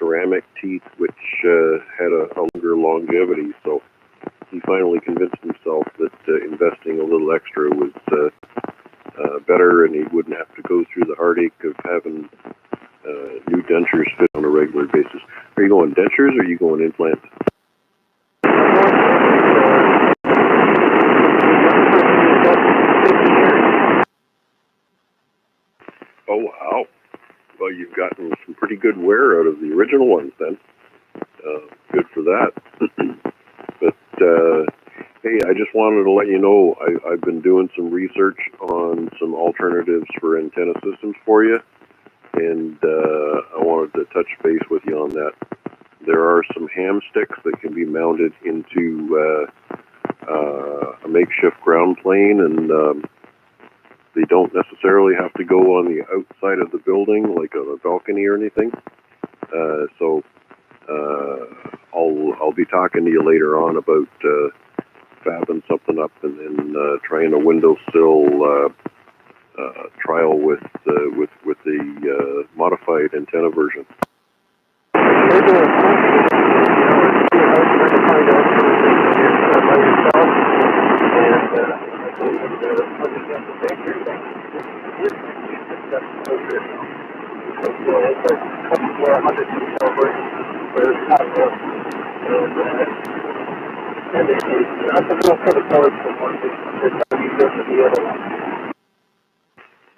ceramic teeth, which had a longer longevity. So he finally convinced himself that investing a little extra was better, and he wouldn't have to go through the heartache of having new dentures fit on a regular basis. Are you going dentures or are you going implants? Oh, wow. Well, you've gotten some pretty good wear out of the original ones then. Good for that. But, hey, I just wanted to let you know I've been doing some research on some alternatives for antenna systems for you, and I wanted to touch base with you on that. There are some ham sticks that can be mounted into a makeshift ground plane, and they don't necessarily have to go on the outside of the building, like on a balcony or anything. So I'll be talking to you later on about fabbing something up and then trying a windowsill trial with the modified antenna version.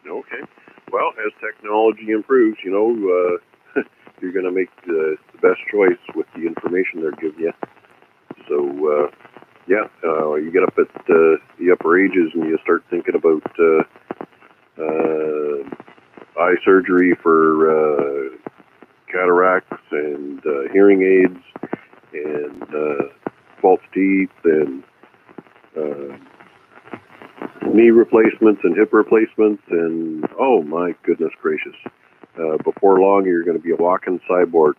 Okay. Well, as technology improves, you know, you're going to make the best choice with the information they're giving you. So, yeah, you get up at the upper ages and you start thinking about eye surgery for cataracts and hearing aids and false teeth and knee replacements and hip replacements, and oh my goodness gracious, before long you're going to be a walking cyborg.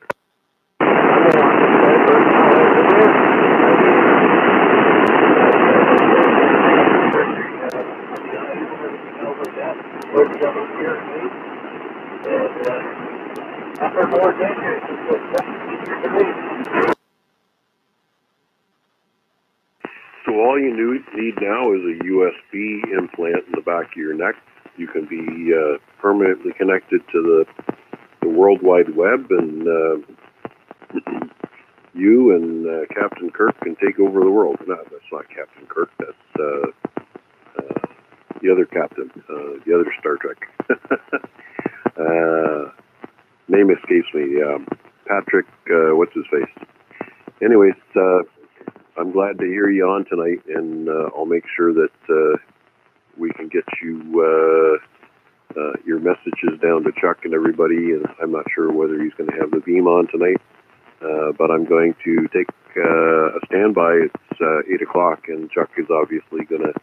So all you need now is a USB implant in the back of your neck. You can be permanently connected to the World Wide Web, and you and Captain Kirk can take over the world. No, that's not Captain Kirk. That's the other captain, the other Star Trek. Name escapes me. Patrick, what's his face? Anyways, I'm glad to hear you on tonight, and I'll make sure that we can get you your messages down to Chuck and everybody. And I'm not sure whether he's going to have the beam on tonight, but I'm going to take a standby. It's 8 o'clock, and Chuck is obviously going to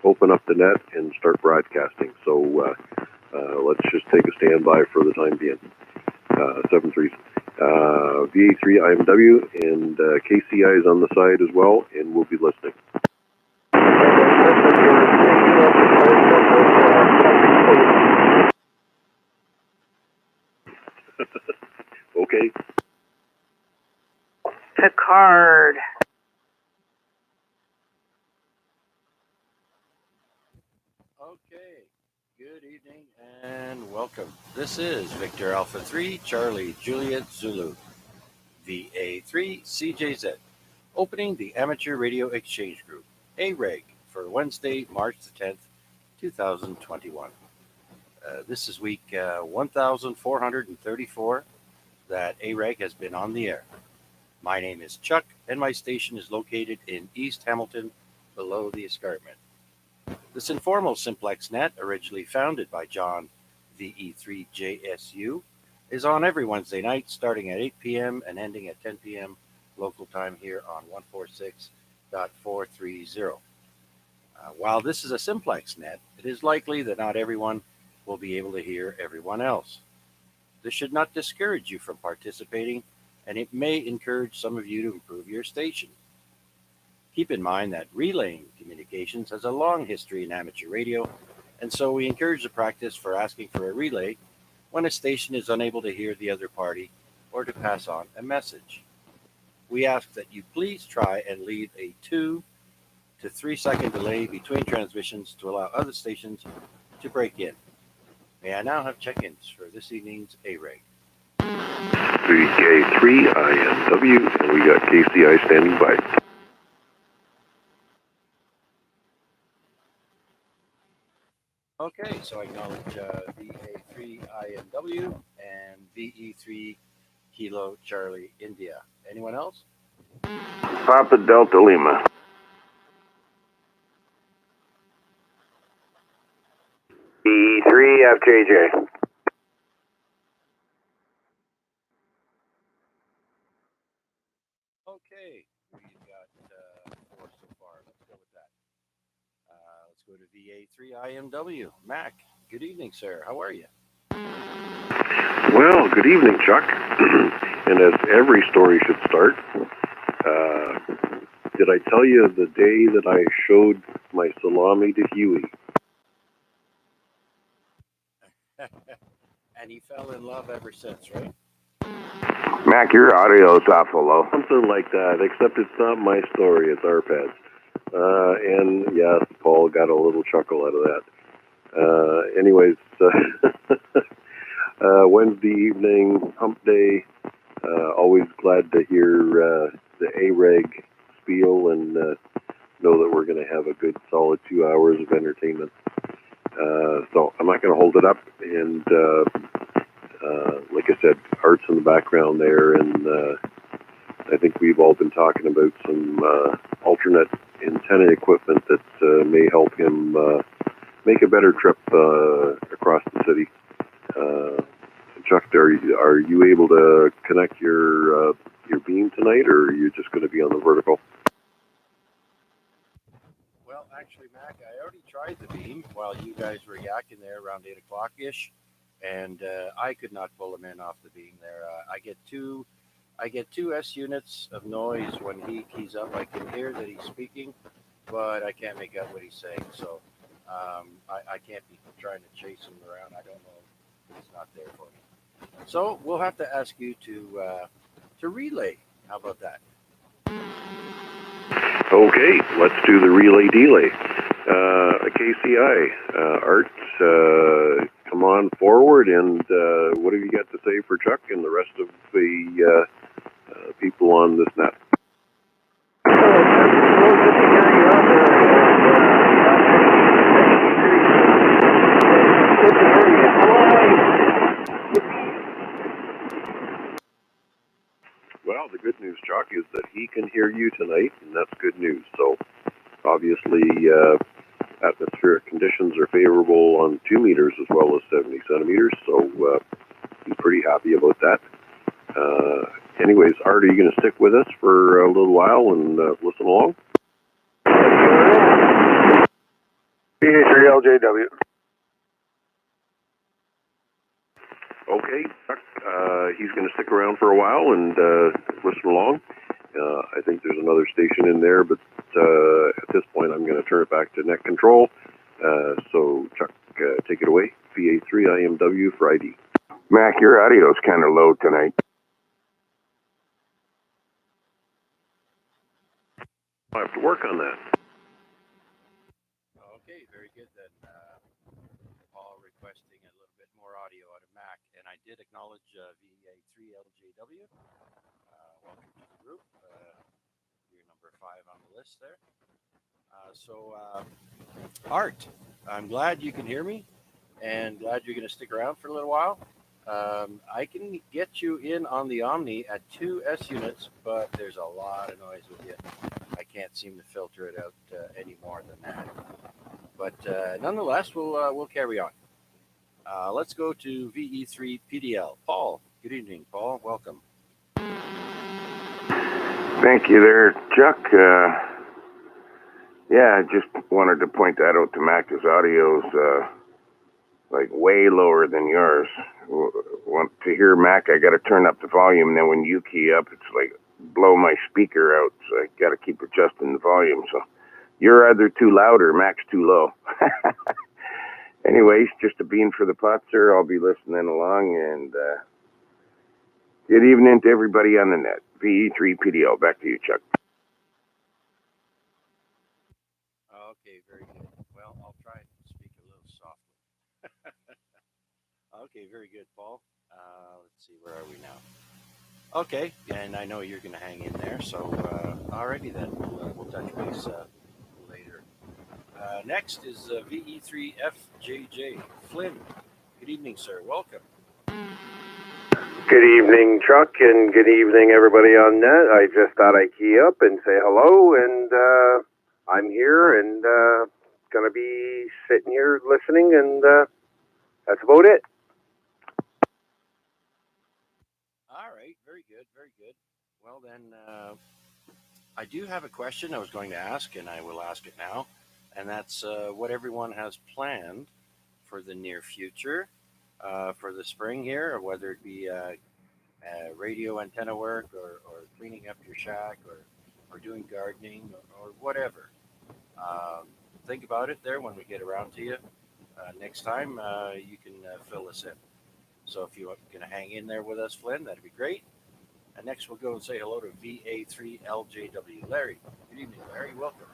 open up the net and start broadcasting. So let's just take a standby for the time being. 7-3. VA3 IMW and KCI is on the side as well, and we'll be listening. Okay. Picard. Okay. Good evening and welcome. This is Victor Alpha 3, Charlie Juliet Zulu, VA3 CJZ, opening the Amateur Radio Exchange Group, AREG, for Wednesday, March the 10th, 2021. This is week 1434 that AREG has been on the air. My name is Chuck, and my station is located in East Hamilton, below the escarpment. This informal simplex net, originally founded by John VE3JSU, is on every Wednesday night, starting at 8 p.m. and ending at 10 p.m. local time here on 146.430. While this is a simplex net, it is likely that not everyone will be able to hear everyone else. This should not discourage you from participating, and it may encourage some of you to improve your station. Keep in mind that relaying communications has a long history in amateur radio, and so we encourage the practice for asking for a relay when a station is unable to hear the other party or to pass on a message. We ask that you please try and leave a 2 to 3 second delay between transmissions to allow other stations to break in. May I now have check-ins for this evening's AREG? VK3INW, and we got KCI standing by. Okay, so I acknowledge VA3INW and VE3 Kilo Charlie India. Anyone else? Papa Delta Lima. E3FJJ. Okay, we've got 4 so far. Let's go with that. Let's go to VA3IMW. Mac, good evening, sir. How are you? Well, good evening, Chuck. And as every story should start, did I tell you the day that I showed my salami to Huey? And he fell in love ever since, right? Mac, your audio is awful low. Something like that, except it's not my story, it's Arpad's. And yes, Paul got a little chuckle out of that. Anyways, Wednesday evening, hump day, always glad to hear the AREG spiel and know that we're going to have a good solid 2 hours of entertainment. So I'm not going to hold it up, and like I said, Art's in the background there, and I think we've all been talking about some alternate antenna equipment that may help him make a better trip across the city. Chuck, are you able to connect your beam tonight, or are you just going to be on the vertical? Well, actually, Mac, I already tried the beam while you guys were yakking there around 8 o'clock-ish, and I could not pull him in off the beam there. I get two S units of noise when he keys up. I can hear that he's speaking, but I can't make out what he's saying. So I can't be trying to chase him around. I don't know if he's not there for me. So we'll have to ask you to relay. How about that? Okay, let's do the relay delay. KCI, Art, come on forward, and what have you got to say for Chuck and the rest of the people on this net? Well, the good news, Chuck, is that he can hear you tonight, and that's good news. So, obviously, atmospheric conditions are favorable on 2 meters as well as 70 centimeters, so he's pretty happy about that. Anyways, Art, are you going to stick with us for a little while and listen along? PA3LJW. Okay, Chuck, he's going to stick around for a while and listen along. I think there's another station in there, but at this point I'm going to turn it back to net control. So, Chuck, take it away. VA3IMW for ID. Mac, your audio is kind of low tonight. I have to work on that. Okay, very good then. Paul requesting a little bit more audio out of Mac, and I did acknowledge VA3LJW. Welcome to the group. You're number 5 on the list there. Art, I'm glad you can hear me, and glad you're going to stick around for a little while. I can get you in on the Omni at 2 S units, but there's a lot of noise with you. I can't seem to filter it out any more than that. But nonetheless, we'll carry on. Let's go to VE3 PDL. Paul, good evening, Paul. Welcome. Thank you there, Chuck. Yeah, I just wanted to point that out to Mac. His audio's like way lower than yours. Want to hear Mac, I got to turn up the volume, and then when you key up, it's like blow my speaker out, so I got to keep adjusting the volume. So you're either too loud or Mac's too low. Anyways, just a bean for the pot, sir. I'll be listening along, and Good evening to everybody on the net. VE3PDL. Back to you, Chuck. Okay, very good. Well, I'll try and speak a little softly. Okay, very good, Paul. Let's see, where are we now? Okay, and I know you're going to hang in there, so alrighty then. We'll touch base later. Next is VE3FJJ Flynn. Good evening, sir. Welcome. Good evening, Chuck, and good evening, everybody on net. I just thought I'd key up and say hello, and I'm here and going to be sitting here listening, and that's about it. All right, very good, very good. Well, then, I do have a question I was going to ask, and I will ask it now, and that's what everyone has planned for the near future, for the spring here, or whether it be radio antenna work or cleaning up your shack or doing gardening or whatever. Think about it there when we get around to you. Next time, you can fill us in. So if you're going to hang in there with us, Flynn, that'd be great. And next, we'll go and say hello to VA3LJW. Larry. Good evening, Larry. Welcome.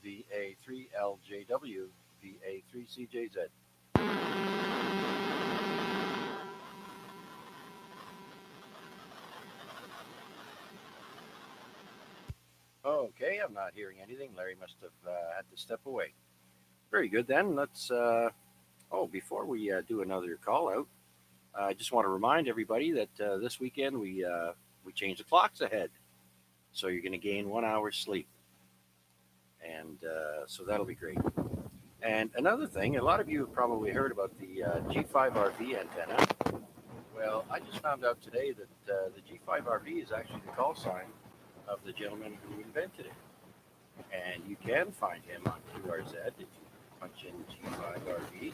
VA3LJW, VA3CJZ. Okay, I'm not hearing anything. Larry must have had to step away. Very good then. Let's. Before we do another call out, I just want to remind everybody that this weekend we changed the clocks ahead, so you're going to gain 1 hour's sleep, and so that'll be great. And another thing, a lot of you have probably heard about the G5RV antenna. Well, I just found out today that the G5RV is actually the call sign of the gentleman who invented it. And you can find him on QRZ if you punch in G5RV.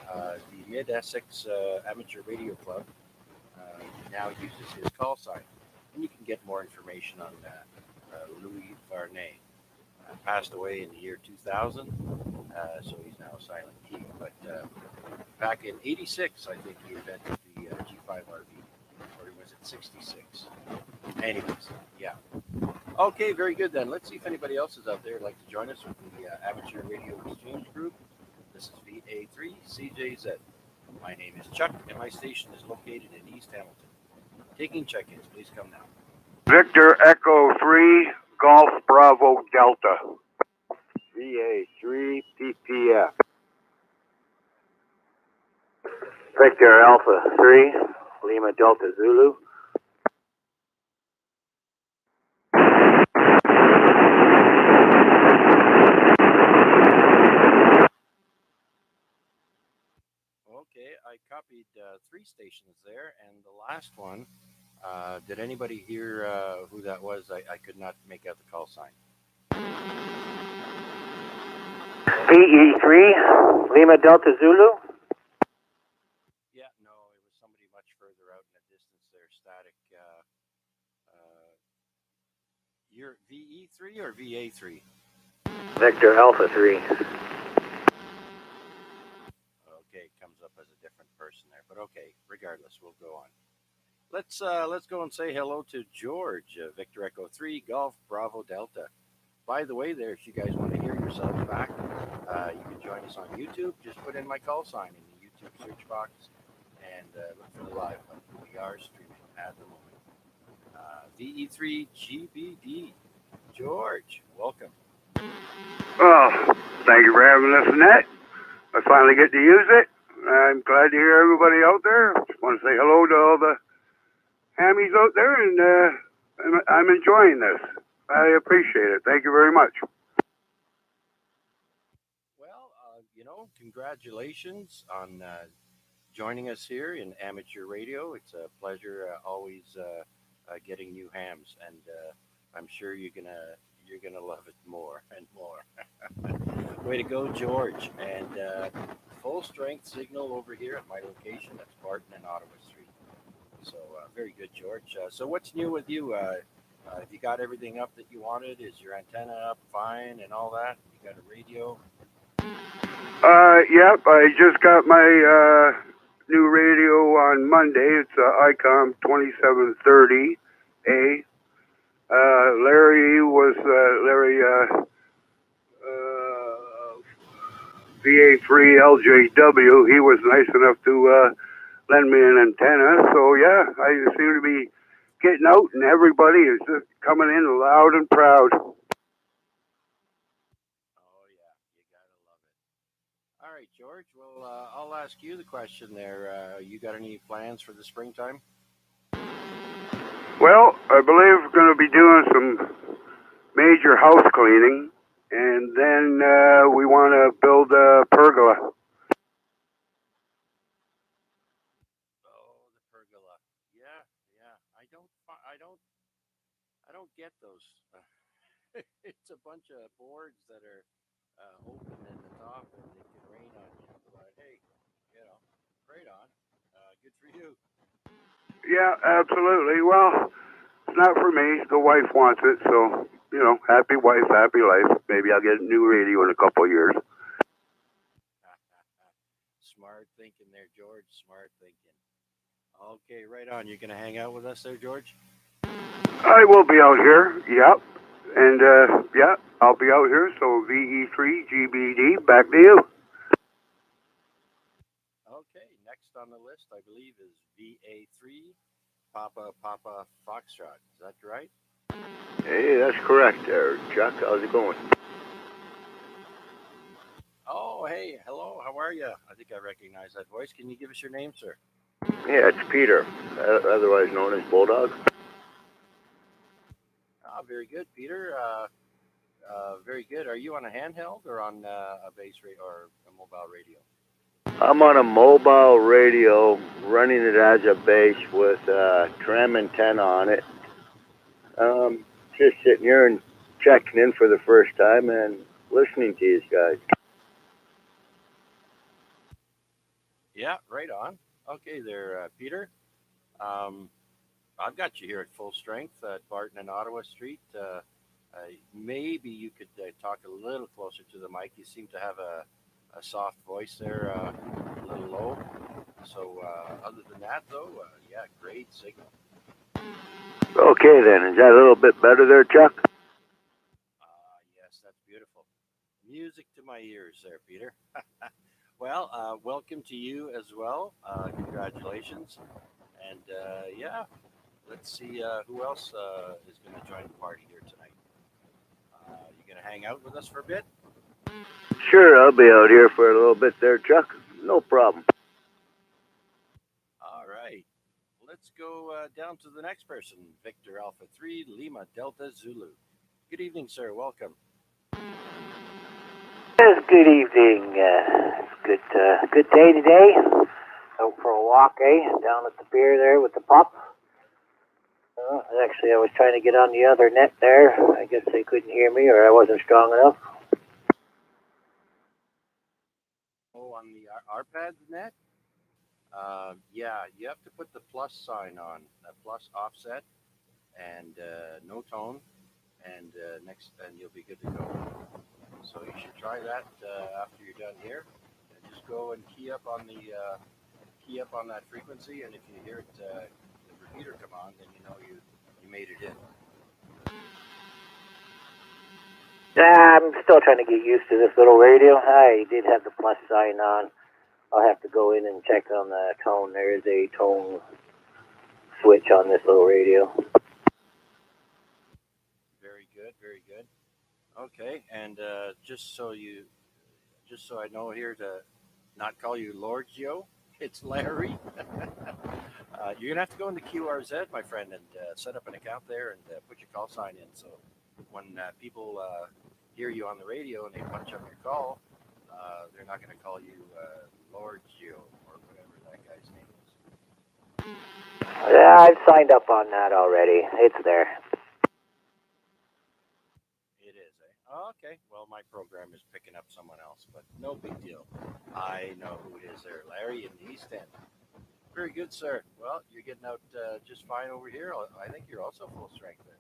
The Mid Essex Amateur Radio Club now uses his call sign. And you can get more information on Louis Varney. Passed away in the year 2000, so he's now a silent key. But back in '86, I think he invented the G5RV, or was it '66? Anyways, yeah. Okay, very good then. Let's see if anybody else is out there who'd like to join us with the Amateur Radio Exchange Group. This is VA3CJZ. My name is Chuck, and my station is located in East Hamilton. Taking check-ins, please come now. Victor Echo 3, Golf Bravo Delta. VA3 PPF. Victor Alpha 3, Lima Delta Zulu. Okay, I copied 3 stations there, and the last one, did anybody hear who that was? I could not make out the call sign. VE3, Lima Delta Zulu. Yeah, no, it was somebody much further out in the distance there, static. You're VE3 or VA3? Victor Alpha 3. Okay, comes up as a different person there, but okay, regardless, we'll go on. Let's go and say hello to George, Victor Echo 3, Golf Bravo Delta. By the way, there, if you guys want to hear yourselves back, you can join us on YouTube. Just put in my call sign in the YouTube search box and look for the live button. We are streaming at the moment. VE3GBD. George, welcome. Well, thank you for having us, Annette. I finally get to use it. I'm glad to hear everybody out there. Just want to say hello to all the hammies out there, and I'm enjoying this. I appreciate it. Thank you very much. Well, congratulations on joining us here in amateur radio. It's a pleasure always getting new hams, and I'm sure you're gonna love it more and more. Way to go, George! And full strength signal over here at my location. That's Barton and Ottawa Street. So very good, George. So what's new with you? Have you got everything up that you wanted? Is your antenna up fine and all that? You got a radio? Yep, I just got my new radio on Monday. It's ICOM 2730A. Larry was Larry VA3 LJW. He was nice enough to lend me an antenna. So yeah, I seem to be getting out, and everybody is just coming in loud and proud. Oh, yeah, you gotta love it. All right, George. Well, I'll ask you the question there. You got any plans for the springtime? Well, I believe we're going to be doing some major house cleaning, and then we want to build a pergola. Oh, the pergola. Yeah, yeah. I don't get those. It's a bunch of boards that are open in the top, and it can rain on you. But hey, you know, right on. Good for you. Yeah, absolutely. Well, it's not for me. The wife wants it, so happy wife, happy life. Maybe I'll get a new radio in a couple of years. Smart thinking there, George. Smart thinking. Okay, right on. You're gonna hang out with us there, George? I will be out here. Yep. And yeah, I'll be out here. So VE3GBD, back to you. Okay, next on the list, I believe, is VA3 Papa Foxtrot. Is that right? Hey, that's correct there, Chuck. How's it going? Oh, hey, hello. How are you? I think I recognize that voice. Can you give us your name, sir? Yeah, it's Peter, otherwise known as Bulldog. Ah, very good, Peter. Very good. Are you on a handheld or on a base radio or a mobile radio? I'm on a mobile radio, running it as a base with a tram antenna on it. Just sitting here and checking in for the first time and listening to you guys. Yeah, right on. Okay, there, Peter. I've got you here at full strength at Barton and Ottawa Street. Maybe you could talk a little closer to the mic. You seem to have a soft voice there, a little low. So other than that, though, yeah, great signal. Okay then, is that a little bit better there, Chuck? Yes, that's beautiful. Music to my ears there, Peter. Well, welcome to you as well. Congratulations. And yeah, let's see who else is going to join the party here tonight. You going to hang out with us for a bit? Sure, I'll be out here for a little bit there, Chuck. No problem. All right. Let's go down to the next person, Victor Alpha 3 Lima Delta Zulu. Good evening, sir. Welcome. Yes, good evening. Good day today. Out for a walk, down at the pier there with the pup. Actually, I was trying to get on the other net there. I guess they couldn't hear me, or I wasn't strong enough. Oh, on the RPAD net? Yeah, you have to put the plus sign on, a plus offset, and no tone, and and you'll be good to go. So you should try that after you're done here. And just go and key up on that frequency, and if you hear it, the repeater come on, then you know you made it in. I'm still trying to get used to this little radio. I did have the plus sign on. I'll have to go in and check on the tone. There is a tone switch on this little radio. Very good, very good. Okay, and just so I know here to not call you Lord Geo, it's Larry. You're gonna have to go into QRZ, my friend, and set up an account there and put your call sign in. So when people hear you on the radio and they punch up your call, they're not gonna call you Lord Geo or whatever that guy's name is. Yeah, I've signed up on that already. It's there. It is, eh? Oh, okay. Well, my program is picking up someone else, but no big deal. I know who it is there, Larry in the East End. Very good, sir. Well, you're getting out just fine over here. I think you're also full strength there.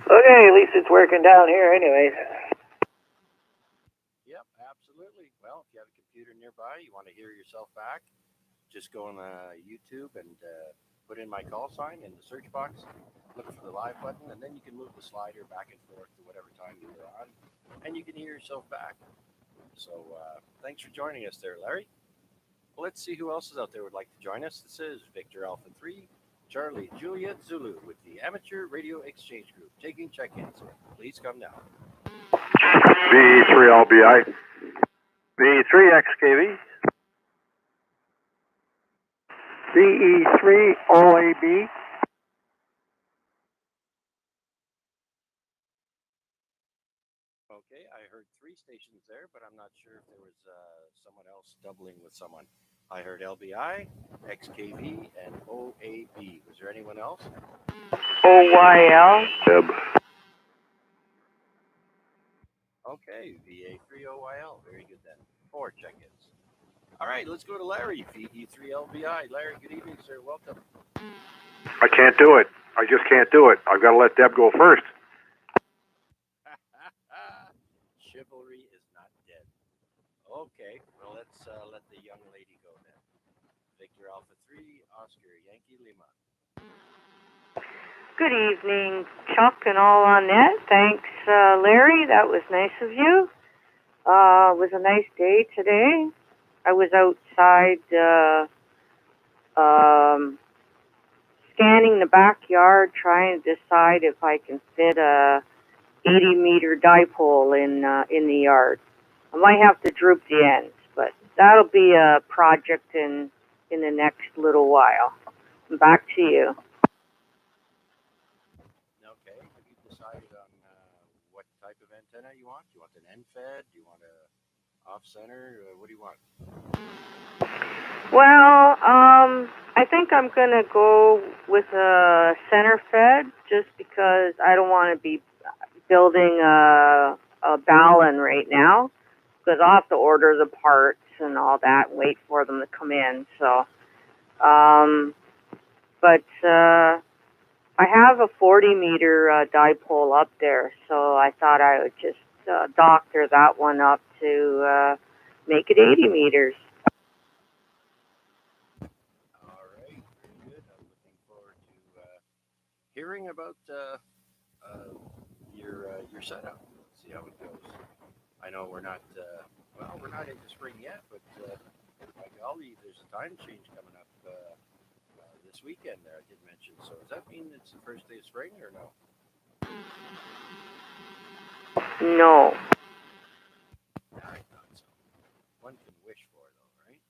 Okay, at least it's working down here anyways. Yep, absolutely. Well, if you have a computer nearby, you want to hear yourself back, just go on YouTube and put in my call sign in the search box, look for the live button, and then you can move the slider back and forth to whatever time you were on, and you can hear yourself back. So thanks for joining us there, Larry. Well, let's see who else is out there would like to join us. This is Victor Alpha 3, Charlie Juliet Zulu with the Amateur Radio Exchange Group, taking check-ins. Please come now. VE3LBI. VE3XKV. VE3OAB. Okay, I heard 3 stations there, but I'm not sure if there was someone else doubling with someone. I heard LBI, XKV, and OAB. Was there anyone else? OYL. Deb. Okay, VA3OYL. Very good then. 4 check-ins. All right, let's go to Larry, VE3LBI. Larry, good evening, sir. Welcome. I can't do it. I just can't do it. I've got to let Deb go first. Chivalry is not dead. Okay, well, let's let the young lady go then. Victor Alpha 3, Oscar Yankee Lima. Good evening, Chuck and all on net. Thanks, Larry. That was nice of you. It was a nice day today. I was outside scanning the backyard, trying to decide if I can fit a 80-meter dipole in the yard. I might have to droop the ends, but that'll be a project in the next little while. Back to you. Okay, have you decided on what type of antenna you want? Do you want an end fed? Do you want a off center? What do you want? Well, I think I'm going to go with a center fed just because I don't want to be building a Ballon right now because I'll have to order the parts and all that and wait for them to come in. So, but I have a 40-meter dipole up there, so I thought I would just doctor that one up to make it 80 meters. All right, very good. I'm looking forward to hearing about your setup. Let's see how it goes. I know we're not we're not into spring yet, but by golly, there's a time change coming up this weekend. There, I did mention. So does that mean it's the first day of spring or no? No. I thought so. One can wish for it, though, right?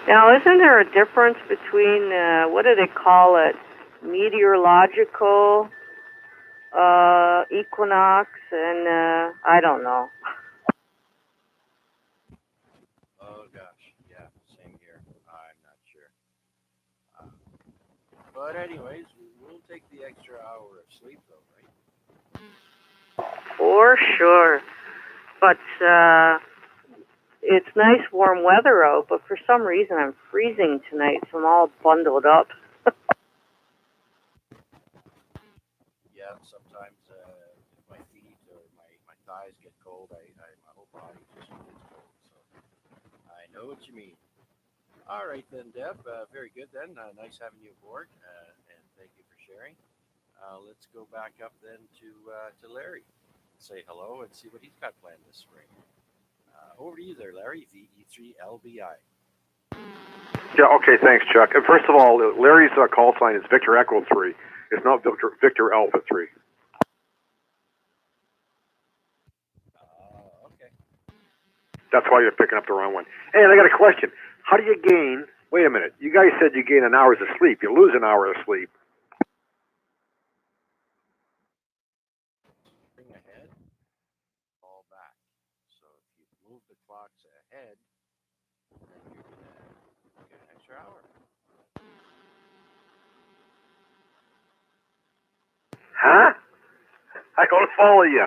Now, isn't there a difference between, what do they call it, meteorological equinox and, I don't know. Oh, gosh. Yeah, same here. I'm not sure. But anyways, we'll take the extra hour of sleep, though, right? For sure. But it's nice warm weather out, but for some reason I'm freezing tonight, so I'm all bundled up. Yeah, sometimes if my feet or my thighs get cold, my whole body just gets cold. So I know what you mean. All right then, Deb. Very good then. Nice having you aboard, and thank you for sharing. Let's go back up then to Larry. Say hello and see what he's got planned this spring. Over to you there, Larry, VE3LBI. Yeah, okay, thanks, Chuck. And first of all, Larry's call sign is Victor Echo 3. It's not Victor Alpha 3. Okay. That's why you're picking up the wrong one. Hey, and I got a question. How do you gain... Wait a minute. You guys said you gain an hour of sleep. You lose an hour of sleep. Bring ahead, fall back. So if you move the clocks ahead, then you're gonna get an extra hour. Huh? I don't follow you.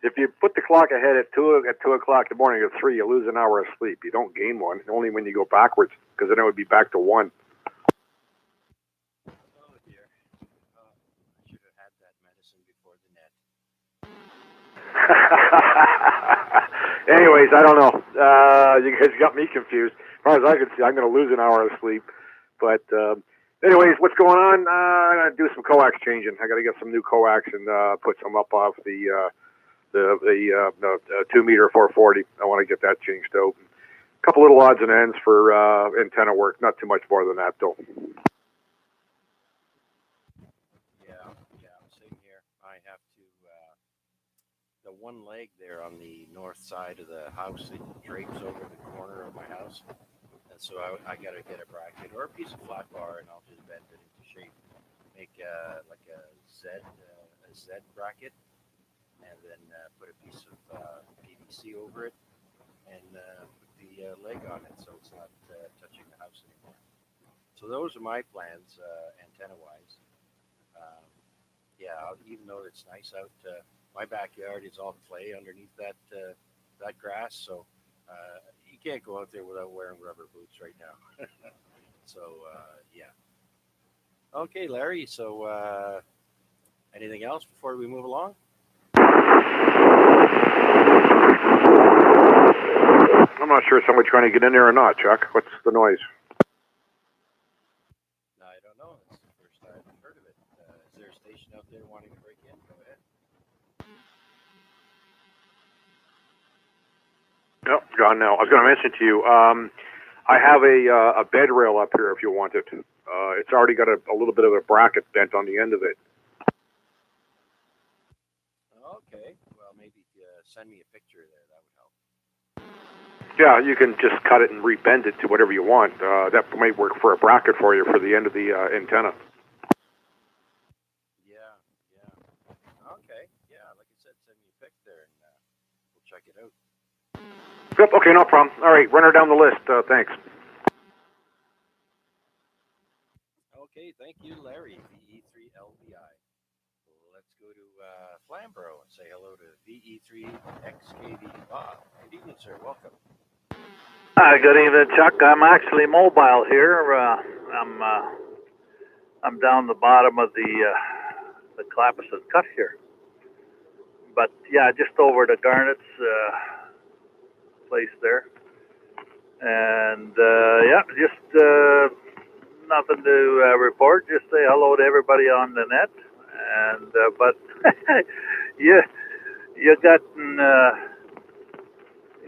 if you put the clock ahead at 2 o'clock in the morning at 3, you lose an hour of sleep. You don't gain one. Only when you go backwards, because then it would be back to 1. Oh dear. I should have had that medicine before the net. Anyways, I don't know. You guys got me confused. As far as I can see, I'm going to lose an hour of sleep. But anyways, what's going on? I'm going to do some coax changing. I got to get some new coax and put some up off the 2-meter 440. I want to get that changed out. A couple little odds and ends for antenna work. Not too much more than that, though. Yeah, same here. I have to, the one leg there on the north side of the house, it drapes over the corner of my house. And so I got to get a bracket or a piece of flat bar, and I'll just bend it into shape. Make like a Z bracket, and then put a piece of PVC over it, and put the leg on it so it's not touching the house anymore. So those are my plans, antenna-wise. Yeah, even though it's nice out, my backyard is all clay underneath that grass, so you can't go out there without wearing rubber boots right now. So yeah. Okay, Larry. So anything else before we move along? I'm not sure if somebody's trying to get in there or not, Chuck. What's the noise? I don't know. It's the first time I've heard of it. Is there a station out there wanting to break in? Go ahead. No, John, no. I was going to mention to you, I have a bed rail up here if you want it. It's already got a little bit of a bracket bent on the end of it. Okay. Well, maybe send me a picture there. That would help. Yeah, you can just cut it and rebend it to whatever you want. That might work for a bracket for you for the end of the antenna. Yeah. Okay. Yeah, like I said, send me a pic there, and we'll check it out. Yep, okay, no problem. All right, run her down the list. Thanks. Okay, thank you, Larry, VE3LVI. Let's go to Flamborough and say hello to VE3XKV Bob. Good evening, sir. Welcome. Hi, good evening, Chuck. I'm actually mobile here. I'm down the bottom of the Clapperson Cut here. But yeah, just over to Garnett's place there. And yeah, just nothing to report. Just say hello to everybody on the net. And but you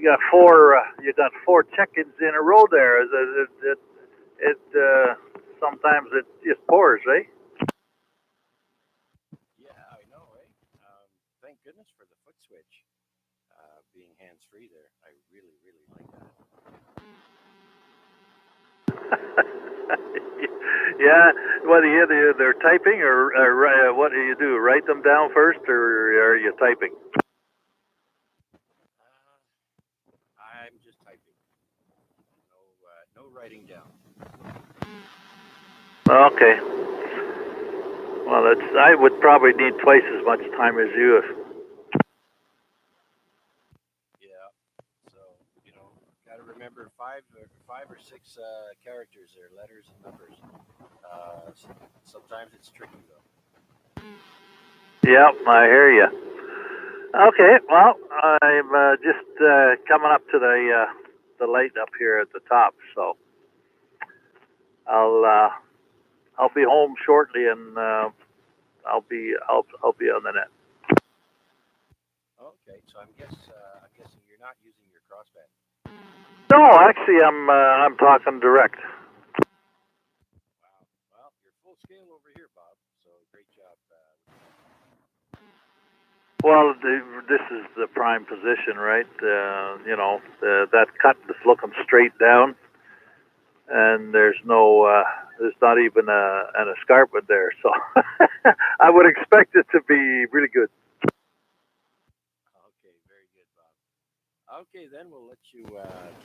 got four check-ins in a row there. It sometimes it just pours, eh? Yeah, I know, eh? Thank goodness for the foot switch being hands-free there. I really, really like that. Yeah. What do you? They're typing, or what do you do? Write them down first, or are you typing? I'm just typing. No writing down. Okay. Well, I would probably need twice as much time as you. Yeah. So got to remember five or six characters there, letters and numbers. Sometimes it's tricky though. Yep, I hear you. Okay, well, I'm just coming up to the light up here at the top, so I'll be home shortly, and I'll be on the net. Okay, so I'm guessing you're not using your crossband. No, actually, I'm talking direct. Wow. Well, you're full scale over here, Bob. So great job. Well, this is the prime position, right? That cut is looking straight down, and there's not even an escarpment there. So I would expect it to be really good. Okay, very good, Bob. Okay, then we'll let you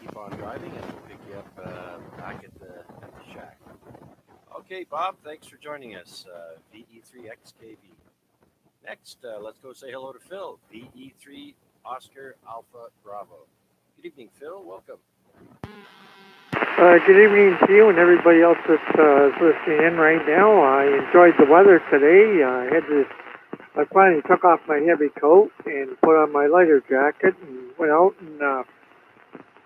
keep on driving, and we'll pick you up back at the shack. Okay, Bob, thanks for joining us. VE3XKV. Next, let's go say hello to Phil, VE3 Oscar Alpha Bravo. Good evening, Phil. Welcome. Good evening to you and everybody else that's listening in right now. I enjoyed the weather today. I finally took off my heavy coat and put on my lighter jacket and went out and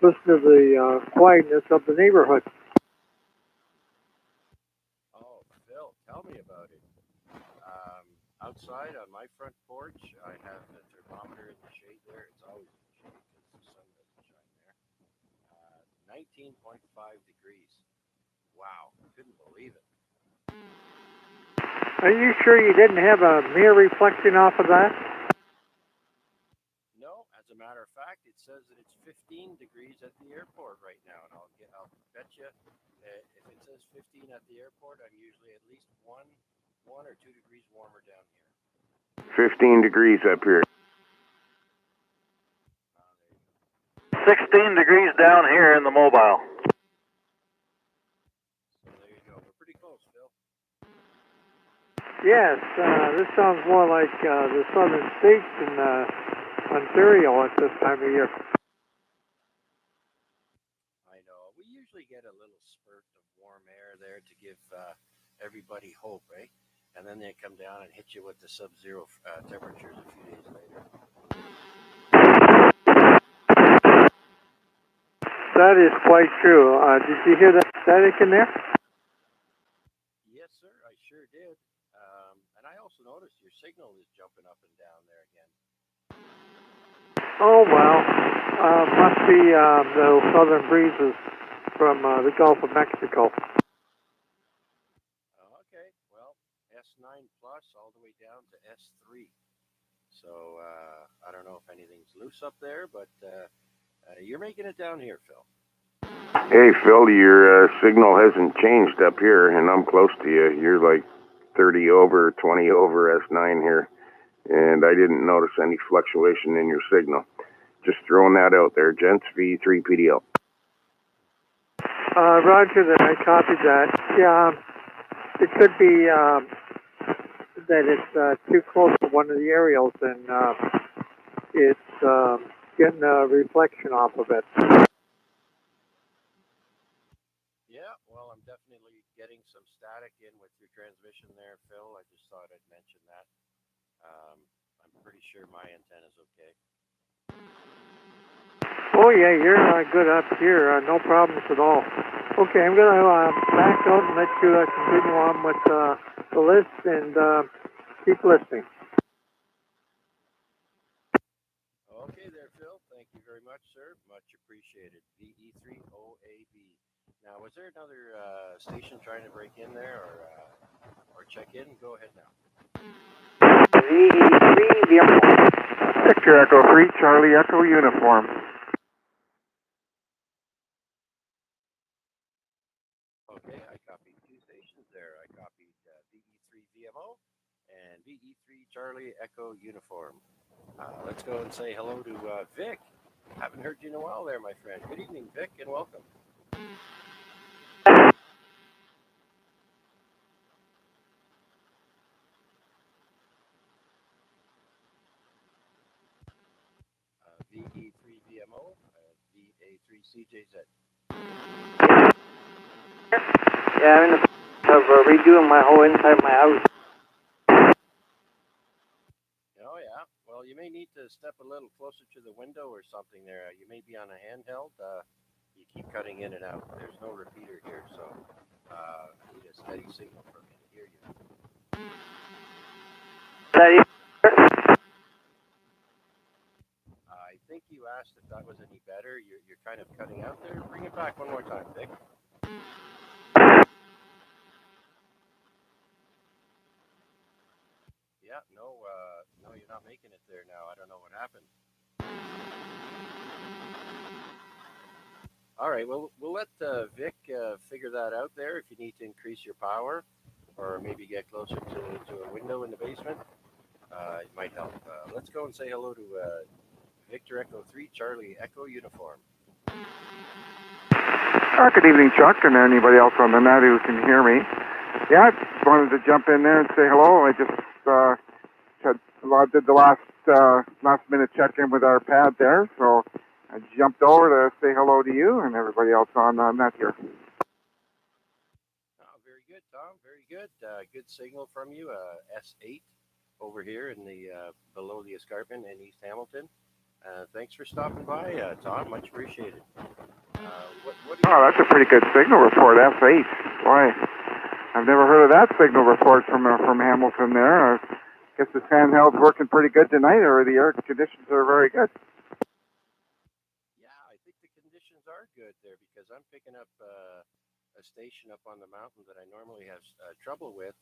listened to the quietness of the neighborhood. Oh, Phil, tell me about it. Outside on my front porch, I have the thermometer in the shade there. It's always in the shade because the sun doesn't shine there. 19.5 degrees. Wow, couldn't believe it. Are you sure you didn't have a mirror reflecting off of that? No, as a matter of fact, it says that it's 15 degrees at the airport right now, and I'll bet you if it says 15 at the airport, I'm usually at least one or 2 degrees warmer down here. 15 degrees up here. 16 degrees down here in the mobile. So there you go. We're pretty close, Phil. Yes, this sounds more like the southern states in Ontario at this time of year. I know. We usually get a little spurt of warm air there to give everybody hope, eh? And then they come down and hit you with the sub-zero temperatures a few days later. That is quite true. Did you hear that static in there? Yes, sir, I sure did. And I also noticed your signal is jumping up and down there again. Oh, well, must be the southern breezes from the Gulf of Mexico. Okay, well, S9 plus all the way down to S3. So I don't know if anything's loose up there, but you're making it down here, Phil. Hey, Phil, your signal hasn't changed up here, and I'm close to you. You're like 30 over, 20 over S9 here, and I didn't notice any fluctuation in your signal. Just throwing that out there, gents. V3PDL. Roger that. I copied that. Yeah, it could be that it's too close to one of the aerials and it's getting a reflection off of it. Yeah, well, I'm definitely getting some static in with your transmission there, Phil. I just thought I'd mention that. I'm pretty sure my antenna's okay. Oh, yeah, you're good up here. No problems at all. Okay, I'm going to back out and let you continue on with the list and keep listening. Okay there, Phil. Thank you very much, sir. Much appreciated. VE3OAB. Now, was there another station trying to break in there or check in? Go ahead now. VE3, Victor Echo 3, Charlie Echo Uniform. Okay, I copied two stations there. I copied VE3 VMO and VE3 Charlie Echo Uniform. Let's go and say hello to Vic. Haven't heard you in a while there, my friend. Good evening, Vic, and welcome. VE3 VMO, VA3 CJZ. Yeah, I'm in the process of redoing my whole inside of my house. Oh, yeah. Well, you may need to step a little closer to the window or something there. You may be on a handheld. You keep cutting in and out. There's no repeater here, so I need a steady signal for me to hear you. I think you asked if that was any better. You're kind of cutting out there. Bring it back one more time, Vic. Yeah, no, you're not making it there now. I don't know what happened. All right, well, we'll let Vic figure that out there. If you need to increase your power or maybe get closer to a window in the basement, it might help. Let's go and say hello to Victor Echo 3, Charlie Echo Uniform. Good evening, Chuck, and anybody else on the net who can hear me. Yeah, I just wanted to jump in there and say hello. I just had did the last minute check in with our pad there, so I jumped over to say hello to you and everybody else on net here. Oh, very good, Tom. Very good. Good signal from you. S8 over here in the below the escarpment in East Hamilton. Thanks for stopping by, Tom. Much appreciated. What Oh, that's a pretty good signal report, S8. Boy, I've never heard of that signal report from Hamilton there. I guess this handheld's working pretty good tonight, or the air conditions are very good. Yeah, I think the conditions are good there because I'm picking up a station up on the mountain that I normally have trouble with.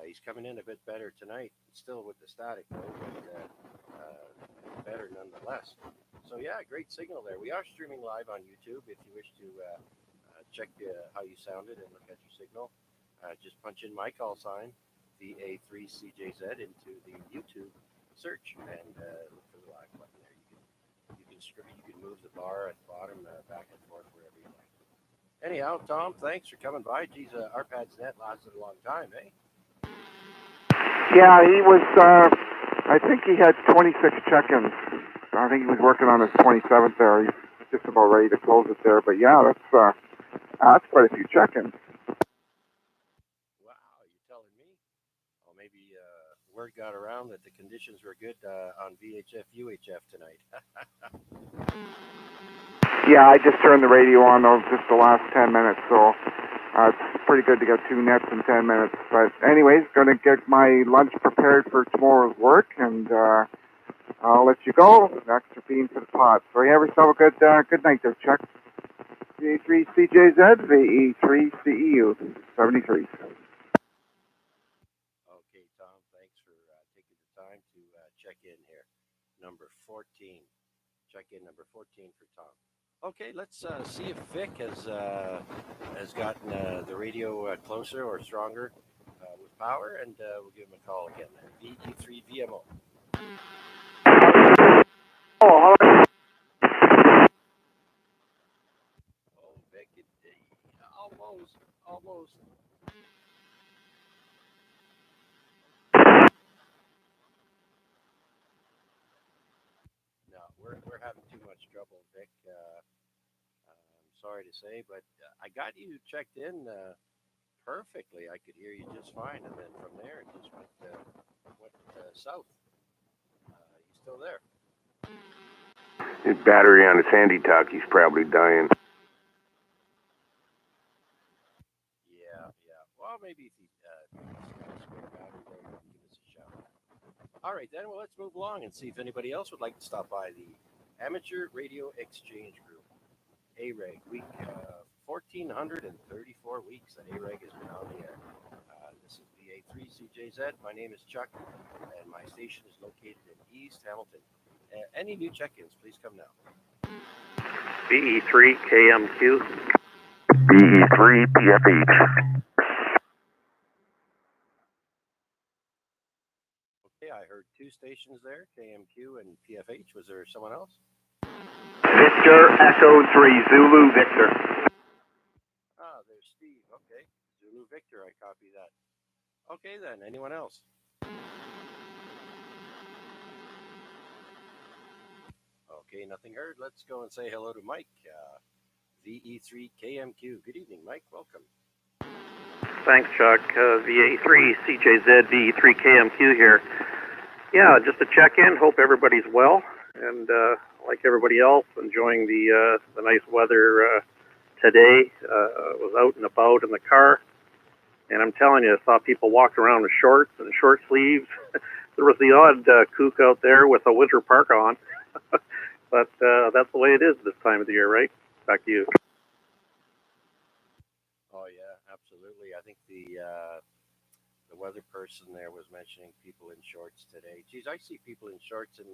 He's coming in a bit better tonight, still with the static though, but better nonetheless. So yeah, great signal there. We are streaming live on YouTube. If you wish to check how you sounded and look at your signal, just punch in my call sign, VA3CJZ, into the YouTube search and look for the live button there. You can move the bar at the bottom back and forth wherever you like. Anyhow, Tom, thanks for coming by. Geez, RPAD's net lasted a long time, eh? Yeah, he was. I think he had 26 check-ins. I think he was working on his 27th there. He's just about ready to close it there. But yeah, that's quite a few check-ins. Wow, you're telling me? Well, maybe word got around that the conditions were good on VHF UHF tonight. Yeah, I just turned the radio on those just the last 10 minutes, so it's pretty good to get 2 nets in 10 minutes. But anyways, going to get my lunch prepared for tomorrow's work, and I'll let you go. Extra bean for the pot. So you have yourself a good night there, Chuck. VE3CJZ, VE3CEU, 73. Okay, Tom, thanks for taking the time to check in here. Number 14. Check in number 14 for Tom. Okay, let's see if Vic has gotten the radio closer or stronger with power, and we'll give him a call again there. VE3VMO. Oh, Vic, almost. No, we're having too much trouble, Vic. I'm sorry to say, but I got you checked in perfectly. I could hear you just fine, and then from there it just went south. You still there? His battery on his handy talk, he's probably dying. Yeah. Well, maybe if he spare battery there, you can give us a shout. All right, then. Well, let's move along and see if anybody else would like to stop by the Amateur Radio Exchange Group, AREG, week 1434 weeks that AREG has been on the air. This is VA3CJZ. My name is Chuck, and my station is located in East Hamilton. Any new check-ins, please come now. BE3KMQ. BE3PFH. Okay, I heard 2 stations there, KMQ and PFH. Was there someone else? Victor Echo 3, Zulu Victor. Ah, there's Steve. Okay, Zulu Victor, I copy that. Okay then, anyone else? Okay, nothing heard. Let's go and say hello to Mike, VE3KMQ. Good evening, Mike. Welcome. Thanks, Chuck. VA3CJZ, VE3KMQ here. Yeah, just a check-in. Hope everybody's well, and like everybody else, enjoying the nice weather today. Was out and about in the car, and I'm telling you, I saw people walk around with shorts and short sleeves. There was the odd kook out there with a winter parka on. But that's the way it is this time of the year, right? Back to you. Oh yeah, absolutely. I think the weather person there was mentioning people in shorts today. Geez, I see people in shorts in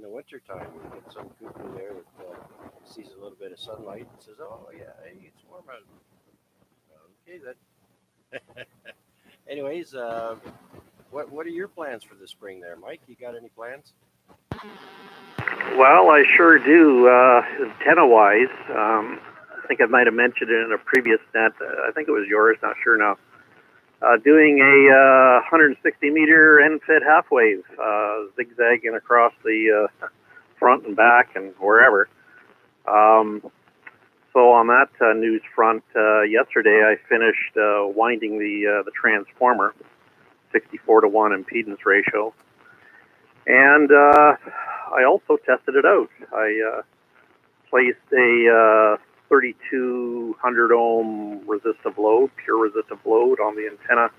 the winter time. You get some cuckoo there that sees a little bit of sunlight and says, "Oh yeah, hey, it's warm out." Okay then. Anyways, what are your plans for the spring there, Mike? You got any plans? Well, I sure do. Antenna-wise, I think I might have mentioned it in a previous net. I think it was yours, not sure now. doing a 160 meter end fed half wave, zigzagging across the front and back and wherever. So on that news front, yesterday I finished winding the transformer, 64-to-1 impedance ratio, and I also tested it out. I placed a 3200 ohm resistive load, pure resistive load, on the antenna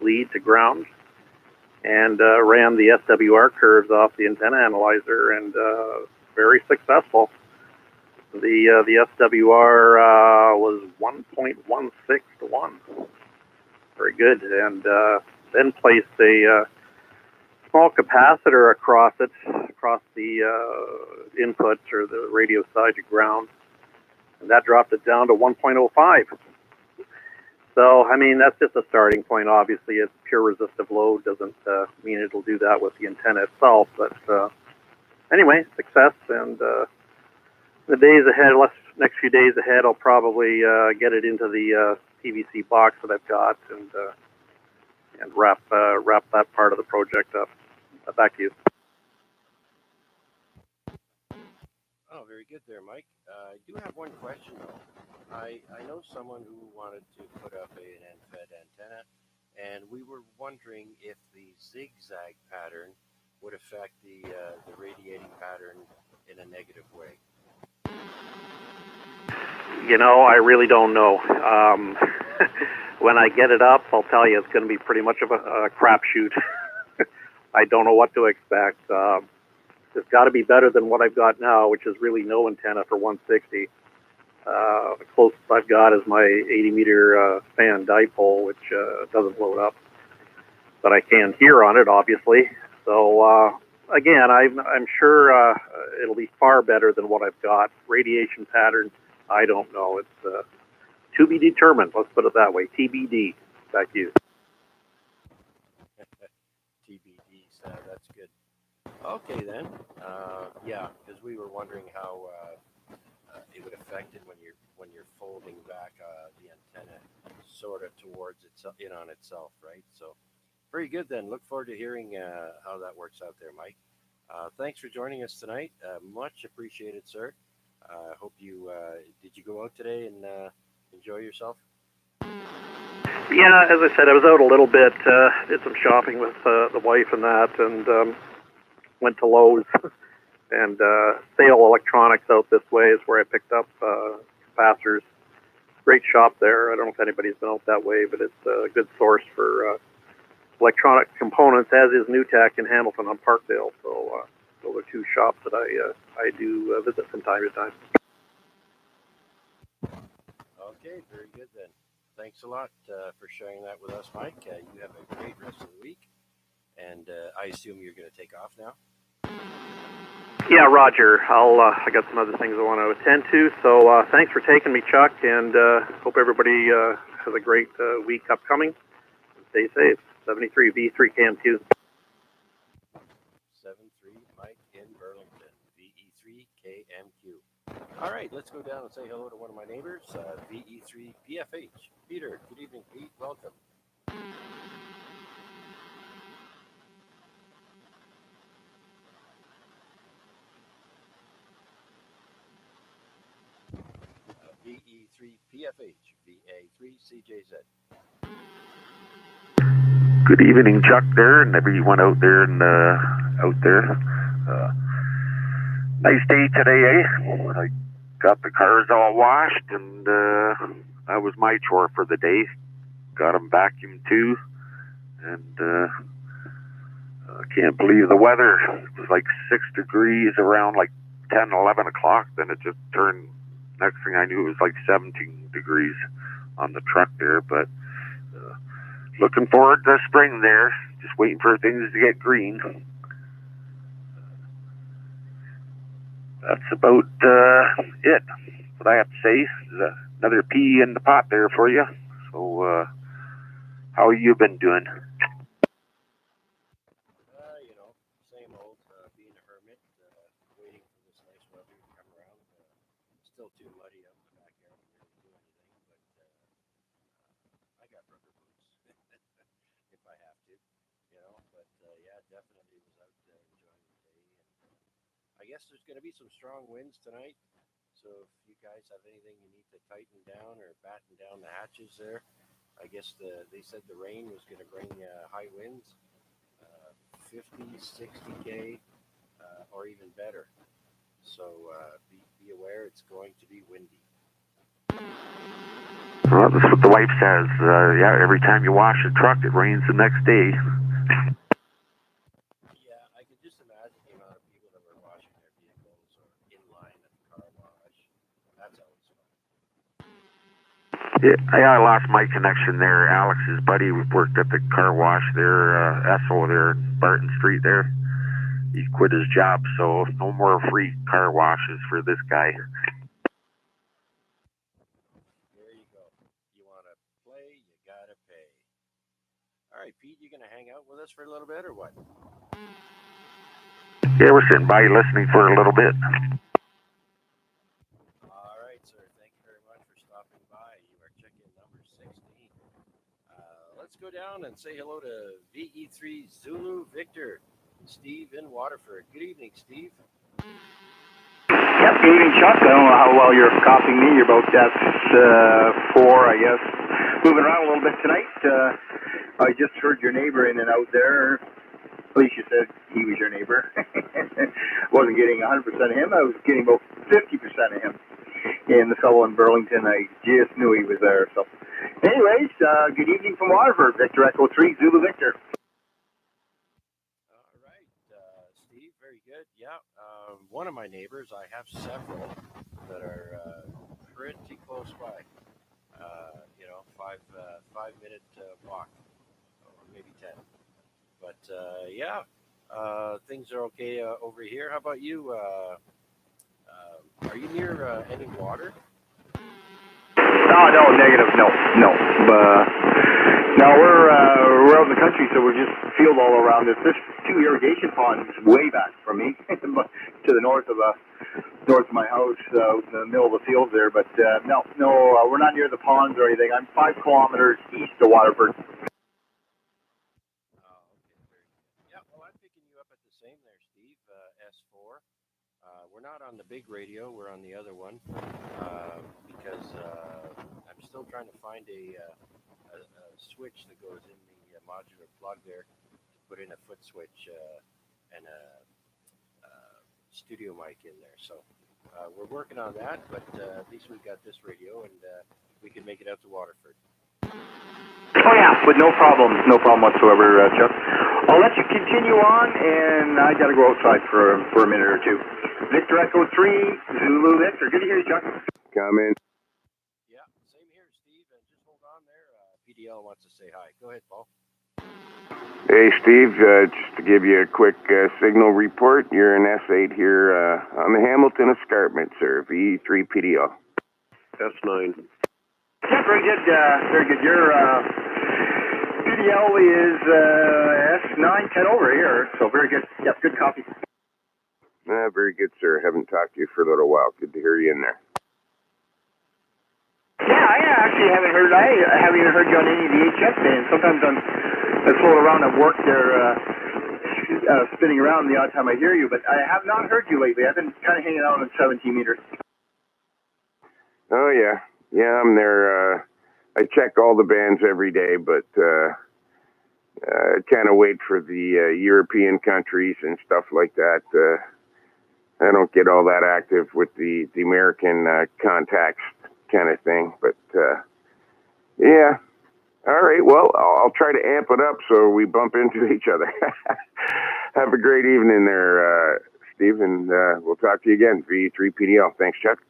lead to ground, and ran the SWR curves off the antenna analyzer, and very successful. The SWR was 1.16 to 1. Very good. And then placed a small capacitor across it, across the input or the radio side to ground. And that dropped it down to 1.05. So, I mean, that's just a starting point. Obviously, it's pure resistive load. Doesn't mean it'll do that with the antenna itself. But anyway, success. And the days ahead, next few days ahead, I'll probably get it into the PVC box that I've got and wrap that part of the project up. Back to you. Oh, very good there, Mike. I do have one question though. I know someone who wanted to put up an end-fed antenna, and we were wondering if the zigzag pattern would affect the radiating pattern in a negative way. You know, I really don't know. When I get it up, I'll tell you it's going to be pretty much of a crapshoot. I don't know what to expect. It's got to be better than what I've got now, which is really no antenna for 160. The closest I've got is my 80-meter span dipole, which doesn't load up. But I can hear on it, obviously. So, again, I'm sure it'll be far better than what I've got. Radiation pattern, I don't know. It's to be determined. Let's put it that way. TBD. Back to you. TBD, so that's good. Okay then. Yeah, because we were wondering how it would affect it when you're folding back the antenna sort of towards itself, in on itself, right? So very good then. Look forward to hearing how that works out there, Mike. Thanks for joining us tonight. Much appreciated, sir. Hope you did you go out today and enjoy yourself? Yeah, as I said, I was out a little bit, did some shopping with the wife and that, and went to Lowe's. And Sale Electronics out this way is where I picked up capacitors. Great shop there. I don't know if anybody's been out that way, but it's a good source for electronic components, as is NewTek in Hamilton on Parkdale. So those are two shops that I do visit from time to time. Okay, very good then. Thanks a lot for sharing that with us, Mike. You have a great rest of the week, and I assume you're going to take off now. Yeah, Roger. I got some other things I want to attend to. So thanks for taking me, Chuck, and hope everybody has a great week upcoming. Stay safe. 73 V3KMQ. 73 Mike in Burlington, VE3KMQ. All right, let's go down and say hello to one of my neighbors, VE3PFH. Peter, good evening, Pete. Welcome. VE3PFH, VA3CJZ. Good evening, Chuck there, and everyone out there and out there. Nice day today, eh? I got the cars all washed, and that was my chore for the day. Got them vacuumed too, and I can't believe the weather. It was like 6 degrees around like 10, 11 o'clock. Then it just turned. Next thing I knew, it was like 17 degrees on the truck there, but looking forward to spring there. Just waiting for things to get green. That's about it. What I have to say. There's another pea in the pot there for you. So, how you been doing? You know, same old, being a hermit, waiting for this nice weather to come around. Still too muddy out in the backyard to really do anything, but I got rubber boots. I have to, you know. But yeah, definitely was out enjoying the day. And I guess there's going to be some strong winds tonight. So if you guys have anything you need to tighten down or batten down the hatches there, I guess they said the rain was going to bring high winds, 50, 60K, or even better. So be aware it's going to be windy. Well, that's what the wife says. Yeah, every time you wash a truck, it rains the next day. Yeah, I could just imagine the amount of people that were washing their vehicles or in line at the car wash. That's always fun. Yeah, I lost my connection there. Alex's buddy worked at the car wash there, Esso there, Barton Street there. He quit his job, so no more free car washes for this guy. There you go. You want to play, you got to pay. All right, Pete, you going to hang out with us for a little bit or what? Yeah, we're sitting by listening for a little bit. All right, sir. Thank you very much for stopping by. You are check-in number 16. Let's go down and say hello to VE3 Zulu Victor, Steve in Waterford. Good evening, Steve. Yep, good evening, Chuck. I don't know how well you're copying me. You're about F4, I guess. Moving around a little bit tonight. I just heard your neighbor in and out there. At least you said he was your neighbor. Wasn't getting 100% of him. I was getting about 50% of him. In the fellow in Burlington, I just knew he was there. So, anyways, good evening from Waterford. Victor Echo 3, Zulu Victor. All right, Steve, very good. Yeah, one of my neighbors, I have several that are pretty close by. 5-minute walk, or maybe 10. But yeah, things are okay over here. How about you? Are you near any water? No, negative, no. No, we're out in the country, so we're just field all around this. There's 2 irrigation ponds way back from me, to the north of my house, in the middle of the field there. But no, we're not near the ponds or anything. I'm 5 kilometers east of Waterford. Oh, okay, very good. Yeah, well, I'm picking you up at the same there, Steve. S4. We're not on the big radio. We're on the other one because I'm still trying to find a switch that goes in the modular plug there to put in a foot switch and a studio mic in there. So we're working on that, but at least we've got this radio and we can make it out to Waterford. Oh yeah, with no problem whatsoever, Chuck. I'll let you continue on, and I got to go outside for a minute or two. Victor Echo 3, Zulu Victor. Good to hear you, Chuck. Comment. Yeah, same here, Steve. And just hold on there. PDL wants to say hi. Go ahead, Paul. Hey, Steve, just to give you a quick signal report, you're in S8 here on the Hamilton Escarpment, sir, V3 PDL. S9. Yeah, very good, very good. Your PDL is S9, 10 over here, so very good. Yep, good copy. Very good, sir. Haven't talked to you for a little while. Good to hear you in there. Yeah, I actually haven't heard. I haven't even heard you on any of the HS bands. Sometimes I float around at work there, spinning around the odd time I hear you, but I have not heard you lately. I've been kind of hanging out on 17 meters. Oh, yeah. Yeah, I'm there. I check all the bands every day, but kind of wait for the European countries and stuff like that. I don't get all that active with the American contacts kind of thing, but yeah. All right, well, I'll try to amp it up so we bump into each other. Have a great evening there, Steve, and we'll talk to you again. V3 PDL. Thanks, Chuck.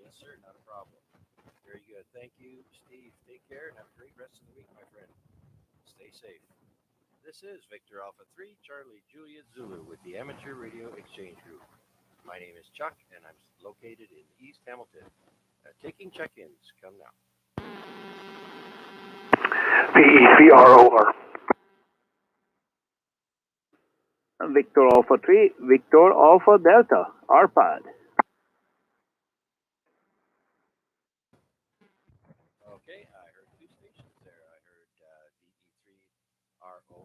Yes, sir. Not a problem. Very good. Thank you, Steve. Take care and have a great rest of the week, my friend. Stay safe. This is Victor Alpha 3, Charlie Juliet Zulu with the Amateur Radio Exchange Group. My name is Chuck, and I'm located in East Hamilton. Taking check-ins. Come now. VECROR. Victor Alpha 3, Victor Alpha Delta, RPAD. Okay, I heard 2 stations there. and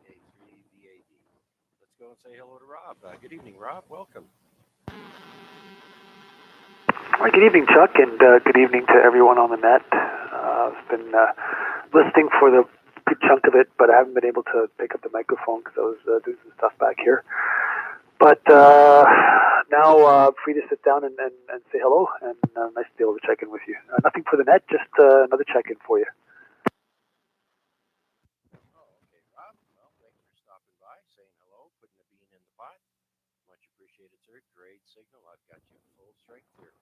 VA3VAD. Let's go and say hello to Rob. Good evening, Rob. Welcome. Hi, good evening, Chuck, and good evening to everyone on the net. I've been listening for the good chunk of it, but I haven't been able to pick up the microphone because I was doing some stuff back here. But now free to sit down and say hello, and nice to be able to check in with you. Nothing for the net, just another check-in for you. Oh, okay, Rob. Well, thanks for stopping by, saying hello, putting a bean in the pot. Much appreciated, sir. Great signal. I've got you full strength here.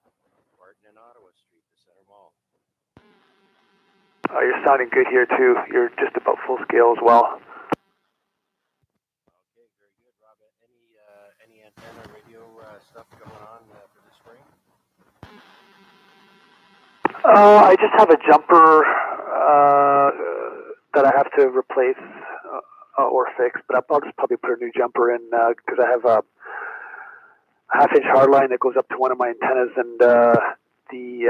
Barton and Ottawa Street, the Center Mall. You're sounding good here, too. You're just about full scale as well. Okay, very good, Rob. Any antenna radio stuff going on for the spring? I just have a jumper that I have to replace or fix, but I'll just probably put a new jumper in because I have a half-inch hard line that goes up to one of my antennas, and I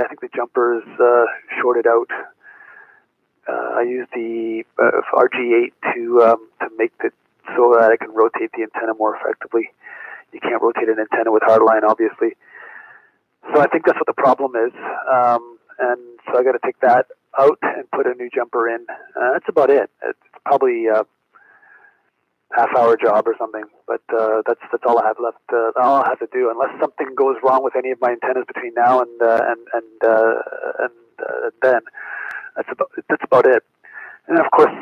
think the jumper is shorted out. I use the RG8 to make it so that I can rotate the antenna more effectively. You can't rotate an antenna with hard line, obviously. So I think that's what the problem is. And so I got to take that out and put a new jumper in. That's about it. It's probably a half-hour job or something, but that's all I have left. All I have to do, unless something goes wrong with any of my antennas between now and then. That's about it. And of course,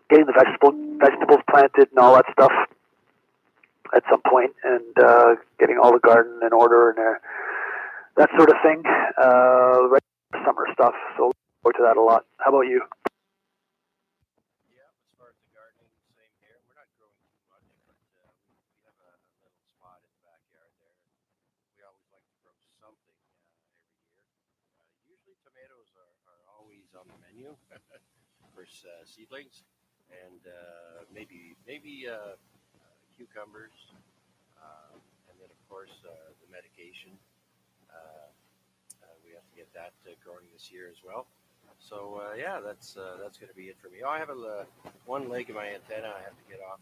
getting the vegetables planted and all that stuff at some point, and getting all the garden in order and that sort of thing. Summer stuff. So look forward to that a lot. How about you? Yeah, as far as the gardening, same here. We're not growing too much, but we have a little spot in the backyard there. We always like to grow something every year. Usually tomatoes are always on the menu for seedlings, and maybe cucumbers, and then of course the medication. We have to get that growing this year as well. So yeah, that's going to be it for me. Oh, I have one leg of my antenna I have to get off.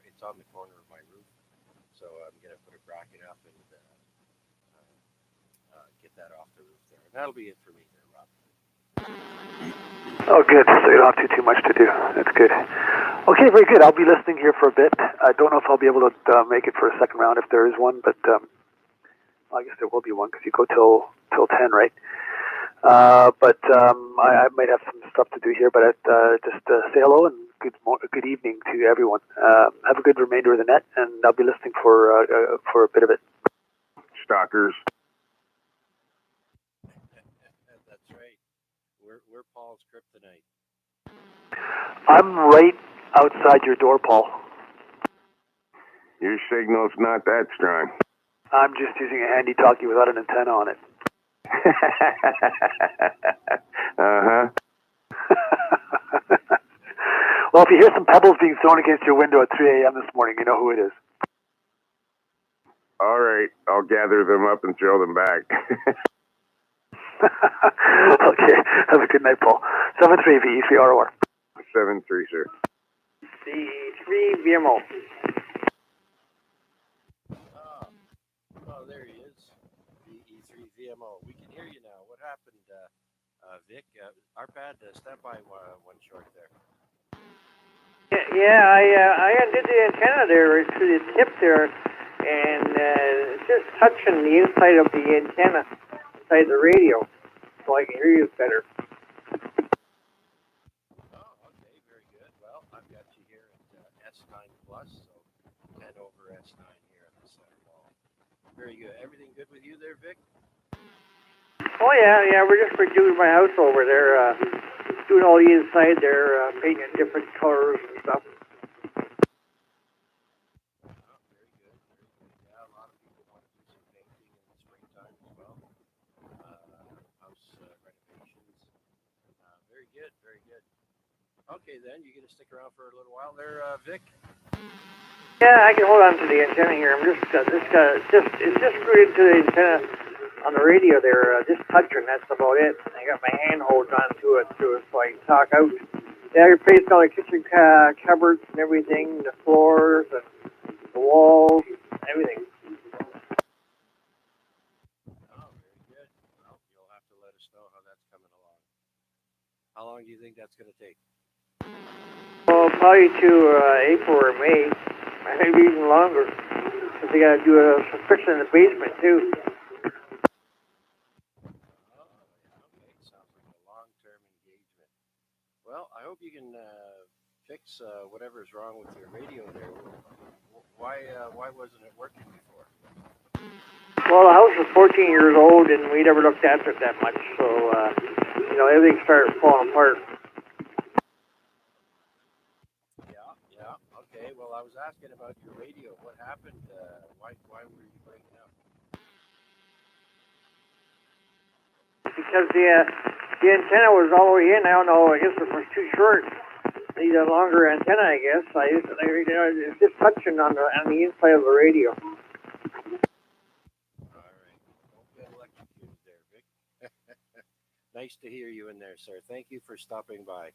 It's on the corner of my roof, so I'm going to put a bracket up and get that off the roof there. And that'll be it for me there, Rob. Oh, good. So you don't have too much to do. That's good. Okay, very good. I'll be listening here for a bit. I don't know if I'll be able to make it for a second round if there is one, but I guess there will be one because you go till 10, right? But I might have some stuff to do here, but just say hello and good evening to everyone. Have a good remainder of the net, and I'll be listening for a bit of it. Stalkers. That's right. We're Paul's kryptonite. I'm right outside your door, Paul. Your signal's not that strong. I'm just using a handy talkie without an antenna on it. Uh-huh. Well, if you hear some pebbles being thrown against your window at 3 a.m. this morning, you know who it is. All right, I'll gather them up and throw them back. Okay, have a good night, Paul. 73 VE3ROR. 73, sir. VE3 VMO. Oh, there he is. VE3 VMO. We can hear you now. What happened, Vic? Arpad, stand by one short there. Yeah, I undid the antenna there to the tip there, and just touching the inside of the antenna, inside the radio, so I can hear you better. Oh, okay, very good. Well, I've got you here at S9 Plus, so head over S9 here at the Center Mall. Very good. Everything good with you there, Vic? Oh yeah, we're just redoing my house over there, doing all the inside there, painting in different colors and stuff. Oh, very good, very good. Yeah, a lot of people want to do some painting in the springtime as well. House renovations. Very good, very good. Okay, then you're gonna stick around for a little while there, Vic. Yeah, I can hold on to the antenna here. I'm just it's just screwed into the antenna on the radio there, just touching. That's about it. I got my hand holding on to it so I can talk out. Yeah, I replaced all the kitchen cupboards and everything, the floors and the walls, everything. Oh, very good. Well, you'll have to let us know how that's coming along. How long do you think that's going to take? Well, probably to April or May, maybe even longer. Because they got to do some fixing in the basement too. Oh, okay. Sounds like a long-term engagement. Well, I hope you can fix whatever's wrong with your radio there. Why wasn't it working before? Well, the house was 14 years old, and we never looked after it that much. So, everything started falling apart. Yeah. Okay. Well, I was asking about your radio. What happened? Why were you breaking up? Because the antenna was all the way in. I don't know. I guess it was too short. Need a longer antenna, I guess. It's just touching on the inside of the radio. All right. Don't get electrocuted there, Vic. Nice to hear you in there, sir. Thank you for stopping by.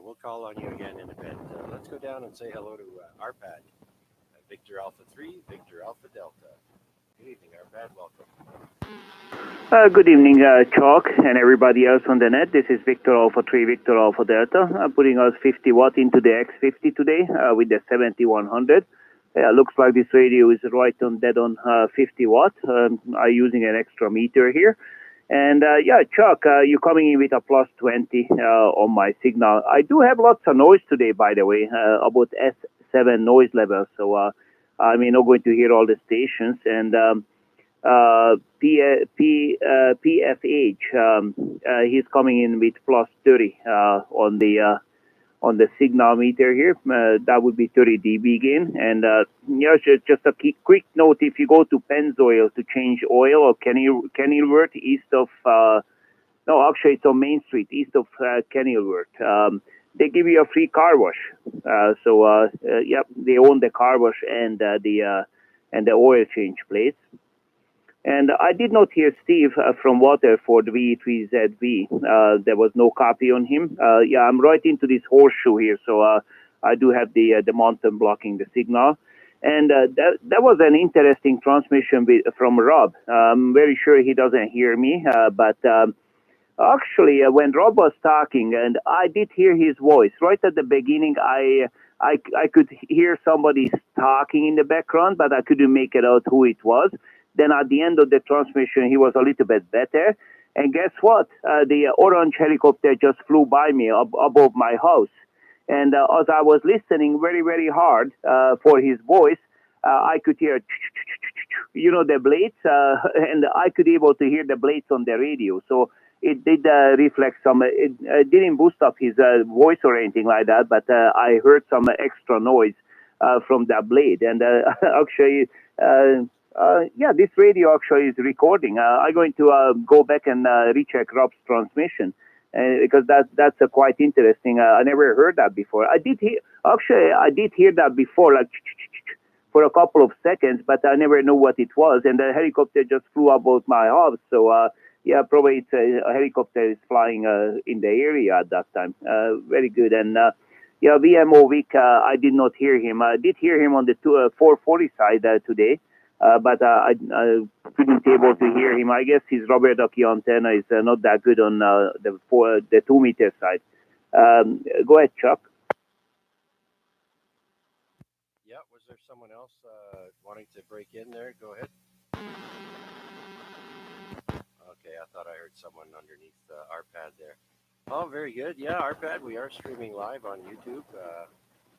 We'll call on you again in a bit. Let's go down and say hello to Arpad. Victor Alpha 3, Victor Alpha Delta. Good evening, Arpad. Welcome. Good evening, Chalk, and everybody else on the net. This is Victor Alpha 3, Victor Alpha Delta, putting us 50 watt into the X50 today with the 7100. Looks like this radio is right on dead on 50 watt. I'm using an extra meter here. And Chuck, you're coming in with a plus 20 on my signal. I do have lots of noise today, by the way, about S7 noise level. So I'm not going to hear all the stations. And PFH, he's coming in with plus 30 on the signal meter here. That would be 30 dB gain. And just a quick note: if you go to Pennzoil to change oil or Kenilworth east of no, actually it's on Main Street east of Kenilworth. They give you a free car wash. They own the car wash and the oil change place. And I did not hear Steve from Waterford V3ZV. There was no copy on him. I'm right into this horseshoe here, so I do have the mountain blocking the signal. And that was an interesting transmission from Rob. I'm very sure he doesn't hear me, but actually, when Rob was talking, and I did hear his voice right at the beginning, I could hear somebody talking in the background, but I couldn't make it out who it was. Then at the end of the transmission, he was a little bit better. And guess what? The orange helicopter just flew by me above my house. And as I was listening very, very hard for his voice, I could hear, the blades, and I could able to hear the blades on the radio. So it did reflect some, it didn't boost up his voice or anything like that, but I heard some extra noise from that blade. And actually, this radio actually is recording. I'm going to go back and recheck Rob's transmission because that's quite interesting. I never heard that before. I did hear that before, like for a couple of seconds, but I never knew what it was. And the helicopter just flew above my house. So probably it's a helicopter is flying in the area at that time. Very good. And VMO Vic, I did not hear him. I did hear him on the 440 side today. But I couldn't able to hear him. I guess his rubber ducky antenna is not that good on the 2 meter side. Go ahead, Chuck. Yeah, was there someone else wanting to break in there? Go ahead. Okay, I thought I heard someone underneath Arpad there. Oh, very good. Yeah, Arpad, we are streaming live on YouTube.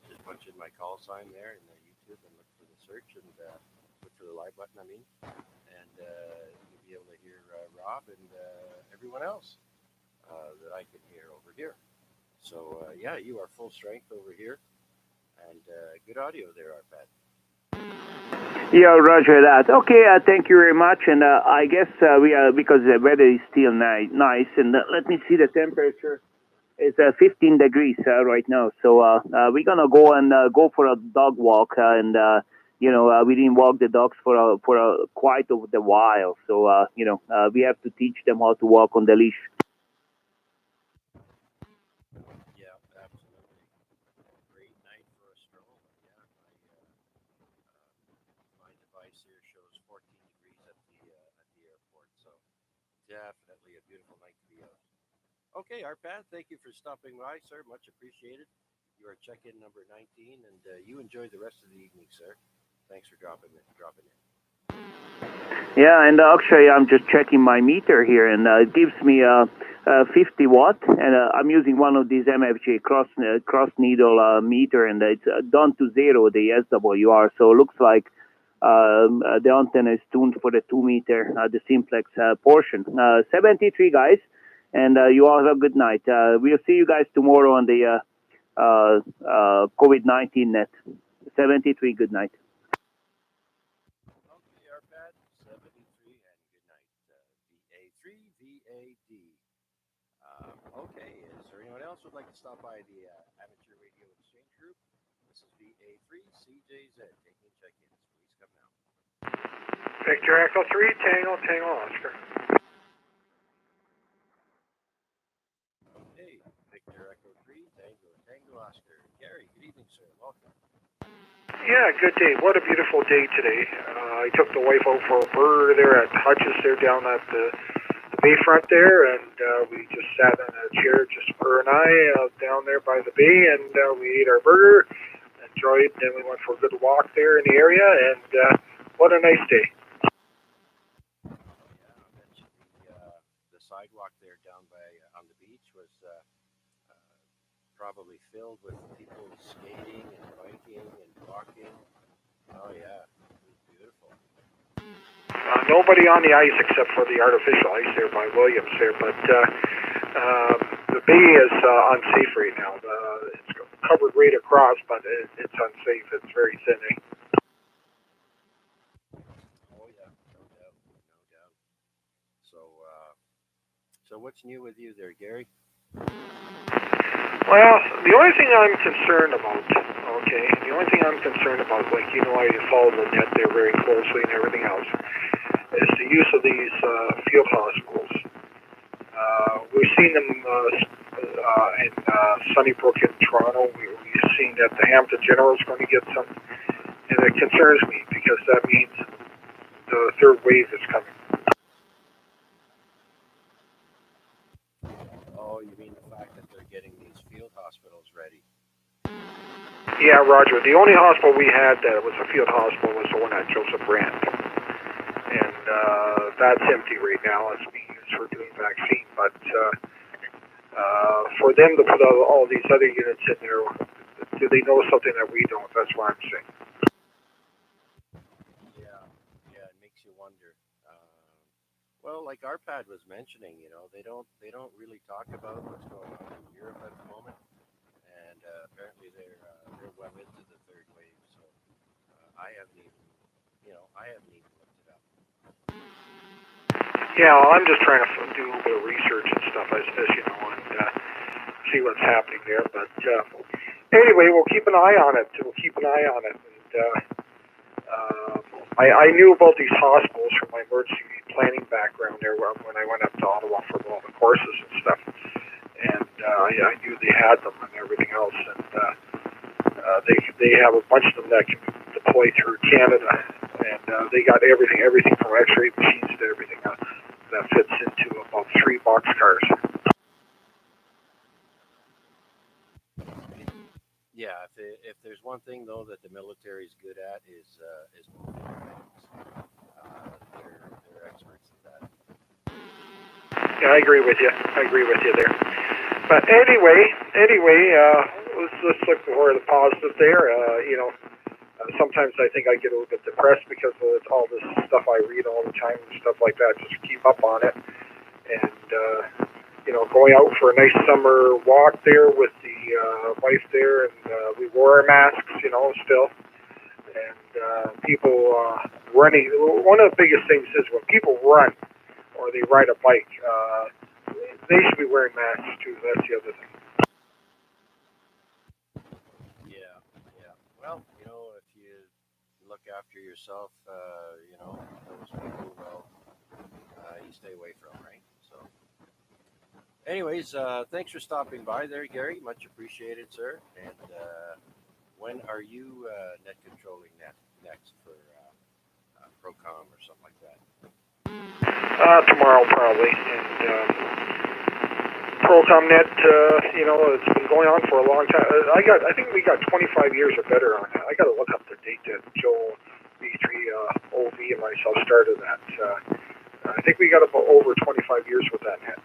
Just punch in my call sign there in the YouTube and look for the search and look for the live button, and you'll be able to hear Rob and everyone else that I can hear over here. So, you are full strength over here, and good audio there, Arpad. Yeah, roger that. Okay, thank you very much. And I guess we are, because the weather is still nice, and let me see the temperature. It's 15 degrees right now. So we're going to go and go for a dog walk, and we didn't walk the dogs for quite a while. So, we have to teach them how to walk on the leash. Yeah, 14 degrees at the airport. So definitely a beautiful night to be out. Okay, Arpad, thank you for stopping by, sir. Much appreciated. You are check-in number 19, and you enjoy the rest of the evening, sir. Thanks for dropping in. Yeah, and actually, I'm just checking my meter here, and it gives me 50 watt, and I'm using one of these MFJ cross needle meter, and it's down to 0 the SWR. So it looks like the antenna is tuned for the 2 meter, the simplex portion. 73 guys, and you all have a good night. We'll see you guys tomorrow on the COVID-19 net. 73, good night. Okay, Arpad, 73, and good night. VA3, VAD. Okay, is there anyone else who would like to stop by the Amateur Radio Exchange Group? This is VA3, CJZ, taking check-ins. Please come now. Victor Echo 3, Tango, Oscar. Okay, Victor Echo 3, Tango Oscar. Gary, good evening, sir. Welcome. Yeah, good day. What a beautiful day today. I took the wife out for a burger there at Hutch's there down at the bayfront there, and we just sat in a chair, just her and I, down there by the bay, and we ate our burger, enjoyed, then we went for a good walk there in the area, and what a nice day. The sidewalk there down by on the beach was probably filled with people skating and biking and walking. Oh yeah, it was beautiful. Nobody on the ice except for the artificial ice there by Williams there, but the bay is unsafe right now. It's covered right across, but it's unsafe. It's very thin. Oh yeah, no doubt. So what's new with you there, Gary? Well, the only thing I'm concerned about, like, you know, I follow the net there very closely and everything else, is the use of these field hospitals. We've seen them in Sunnybrook in Toronto. We've seen that the Hampton General is going to get some, and it concerns me because that means the third wave is coming. Oh, you mean the fact that they're getting these field hospitals ready? Yeah, Roger. The only hospital we had that was a field hospital was the one at Joseph Brand. And that's empty right now. It's being used for doing vaccine. But for them to put all these other units in there, do they know something that we don't? That's what I'm saying. Yeah, it makes you wonder. Well, like Arpad was mentioning, you know, they don't really talk about what's going on in Europe at the moment, and apparently they're well into the third wave. So I haven't even looked it up. Yeah, well, I'm just trying to do a little bit of research and stuff, as you know, and see what's happening there. But anyway, we'll keep an eye on it. And I knew about these hospitals from my emergency planning background there when I went up to Ottawa for all the courses and stuff. And I knew they had them and everything else. And they have a bunch of them that can deploy through Canada. And they got everything from X-ray machines to everything that fits into about 3 boxcars. Yeah, if there's one thing though that the military is good at is moving things. They're experts at that. Yeah, I agree with you there. But anyway, let's look for the positive there. You know, sometimes I think I get a little bit depressed because of all this stuff I read all the time and stuff like that, just to keep up on it. And you know, going out for a nice summer walk there with the wife there, and we wore our masks, you know, still. And people running. One of the biggest things is when people run or they ride a bike, they should be wearing masks too. That's the other thing. Yeah. Well, you know, if you look after yourself, you know, those people, well, you stay away from, right? So, anyways, thanks for stopping by there, Gary. Much appreciated, sir. And when are you net controlling next for Procom or something like that? Tomorrow probably. And ProcomNet, it's been going on for a long time. I think we got 25 years or better on that. I got to look up the date that Joe V3 OV and myself started that. I think we got about over 25 years with that net.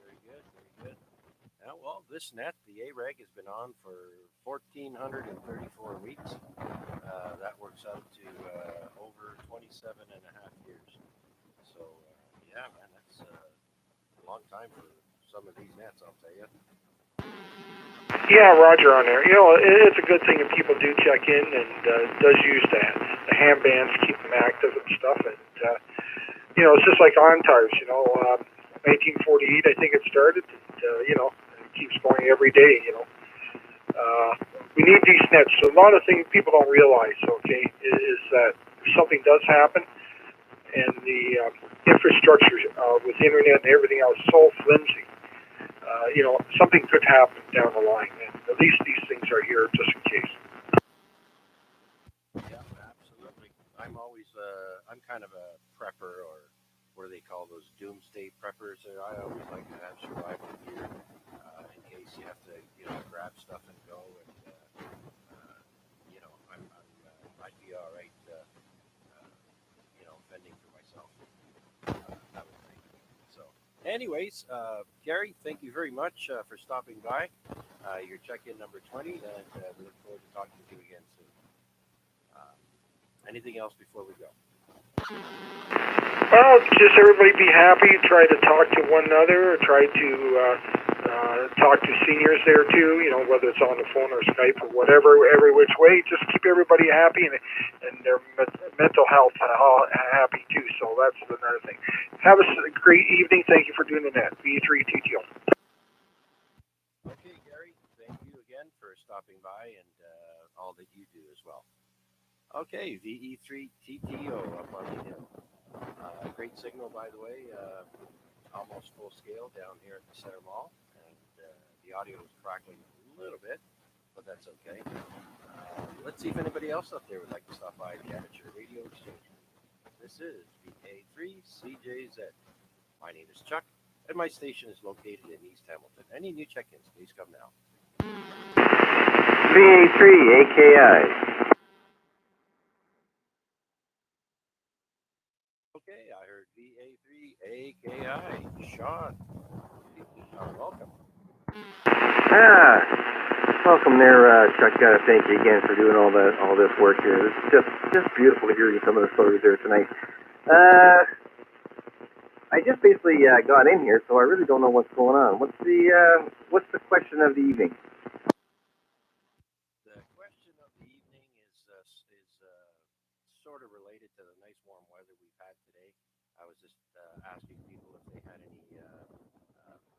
Very good, very good. Now, well, this net, the AREG, has been on for 1,434 weeks. That works out to over 27 and a half years. So, yeah, man, that's a long time for some of these nets, I'll tell you. Yeah, Roger on there. It's a good thing if people do check in and does use the ham bands, keep them active and stuff. And, it's just like on tires, 1948, I think it started. And, it keeps going every day, We need these nets. So a lot of things people don't realize, okay, is that if something does happen and the infrastructure with internet and everything else is so flimsy, something could happen down the line. And at least these things are here just in case. Yeah, absolutely. I'm always, I'm kind of a prepper, or what do they call those doomsday preppers? I always like to have survival gear in case you have to, grab stuff and go. And I'd be all right, fending for myself. That would think. So, anyways, Gary, thank you very much for stopping by. Your check-in number 20, and we look forward to talking to you again soon. Anything else before we go? Well, just everybody be happy. Try to talk to one another. Try to talk to seniors there too. Whether it's on the phone or Skype or whatever, every which way. Just keep everybody happy and their mental health happy too. So that's another thing. Have a great evening. Thank you for doing the net. V3TTO. Okay, Gary. Thank you again for stopping by and all that you do as well. Okay, VE3TTO up on the hill. Great signal, by the way. Almost full scale down here at the Center Mall. And the audio is crackling a little bit, but that's okay. Let's see if anybody else up there would like to stop by the Amateur Radio Exchange. This is VA3CJZ. My name is Chuck, and my station is located in East Hamilton. Any new check-ins, please come now. VA3AKI. Okay, I heard VA3AKI. Sean, welcome. Welcome there, Chuck. Thank you again for doing all this work here. It's just beautiful to hear some of the stories there tonight. I just basically got in here, so I really don't know what's going on. What's the question of the evening? The question of the evening is sort of related to the nice warm weather we've had today. I was just asking people if they had any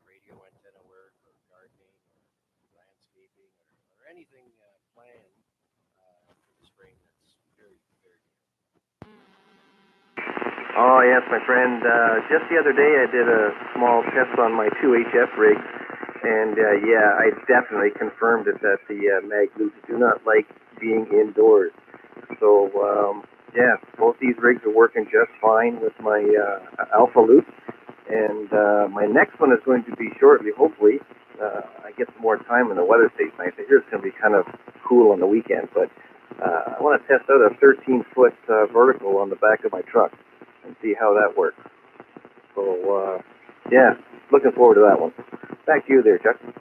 radio antenna work or gardening or landscaping or anything planned for the spring that's very, very near. Oh, yes, my friend. Just the other day, I did a small test on my 2HF rig, and I definitely confirmed it that the mag loops do not like being indoors. So, both these rigs are working just fine with my alpha loops, and my next one is going to be shortly, hopefully. I get some more time and the weather stays nice. I hear it's going to be kind of cool on the weekend, but I want to test out a 13-foot vertical on the back of my truck and see how that works. So, looking forward to that one. Back to you there, Chuck. 13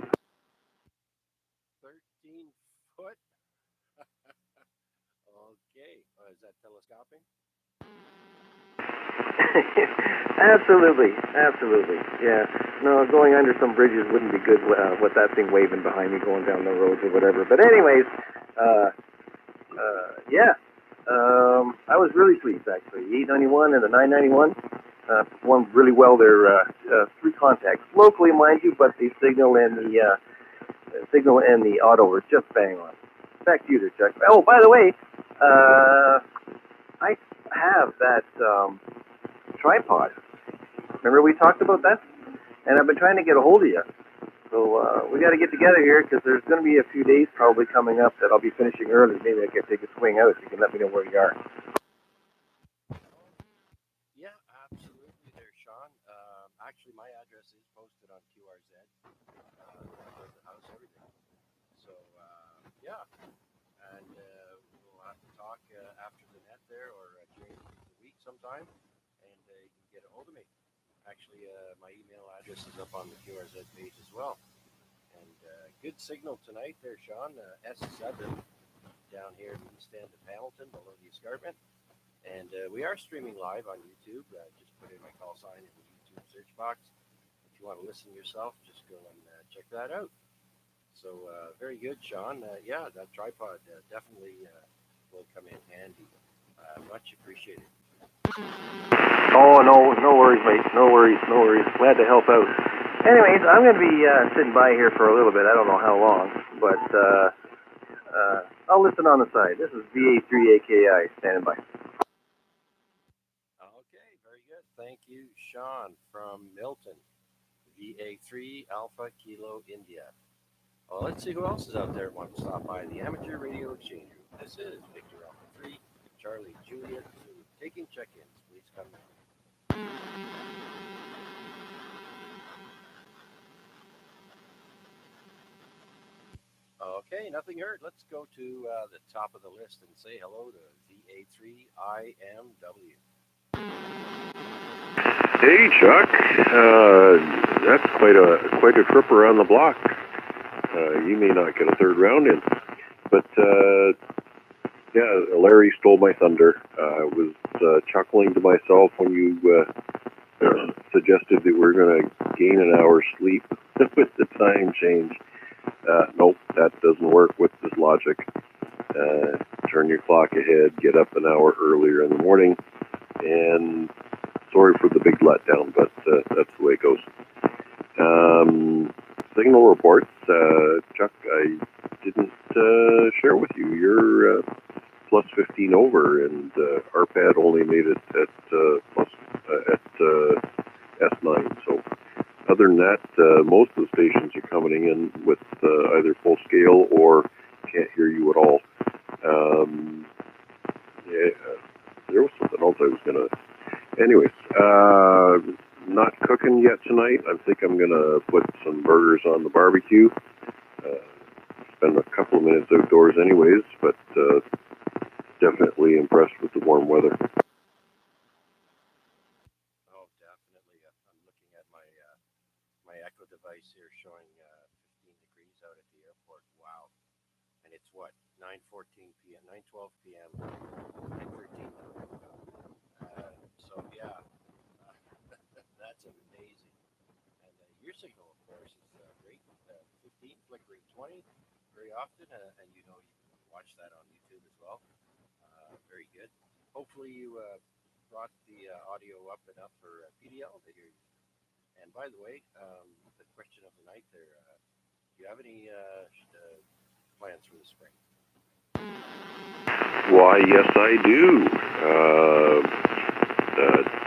foot? Okay. Is that telescoping? Absolutely. Yeah. No, going under some bridges wouldn't be good with that thing waving behind me going down the roads or whatever. But anyways, I was really pleased, actually. The 891 and the 991 performed really well. They're three contacts locally, mind you, but the signal and the auto were just bang on. Back to you there, Chuck. Oh, by the way, I have that tripod. Remember we talked about that? And I've been trying to get a hold of you. So we got to get together here because there's going to be a few days probably coming up that I'll be finishing early. Maybe I can take a swing out. You can let me know where you are. Yeah, absolutely there, Sean. Actually, my address is posted on QRZ. The house, everything. So, yeah. And we'll have to talk after the net there or during the week sometime. And you can get a hold of me. Actually, my email address is up on the QRZ page as well. And good signal tonight there, Sean. S7 down here in the east end of Hamilton, below the escarpment. And we are streaming live on YouTube. Just put in my call sign in the YouTube search box. If you want to listen yourself, just go and check that out. So very good, Sean. Yeah, that tripod definitely will come in handy. Much appreciated. Oh, no worries, mate. No worries. Glad to help out. Anyways, I'm going to be sitting by here for a little bit. I don't know how long, but I'll listen on the side. This is VA3AKI standing by. Okay, very good. Thank you, Sean from Milton, VA3 Alpha Kilo India. Well, let's see who else is out there wanting to stop by the Amateur Radio Exchange Room. This is Victor Alpha 3, Charlie Juliet, taking check-ins. Please come in. Okay, nothing heard. Let's go to the top of the list and say hello to VA3IMW. Hey, Chuck. That's quite a trip around the block. You may not get a third round in, but yeah, Larry stole my thunder. I was chuckling to myself when you suggested that we were going to gain an hour's sleep with the time change. Nope, that doesn't work with this logic. Turn your clock ahead, get up an hour earlier in the morning, and sorry for the big letdown, but that's the way it goes. Signal reports, Chuck, I didn't share with you. You're plus 15 over, and RPAD only made it at S9. So other than that, most of the stations are coming in with either full scale or can't hear you at all. Yeah, there was something else I was going to... Anyways, not cooking yet tonight. I think I'm going to put some burgers on the barbecue. Spend a couple of minutes outdoors anyways, but definitely impressed with the warm weather. Oh, definitely. I'm looking at my Echo device here showing 15 degrees out at the airport. Wow. And it's what? 9:12 p.m., 9:13 now. So, yeah, that's amazing. And your signal, of course, is great. 15, flickering 20 very often. And you can watch that on YouTube as well. Very good. Hopefully you brought the audio up enough for PDL to hear you. And by the way, the question of the night there, do you have any plans for the spring? Why, yes, I do.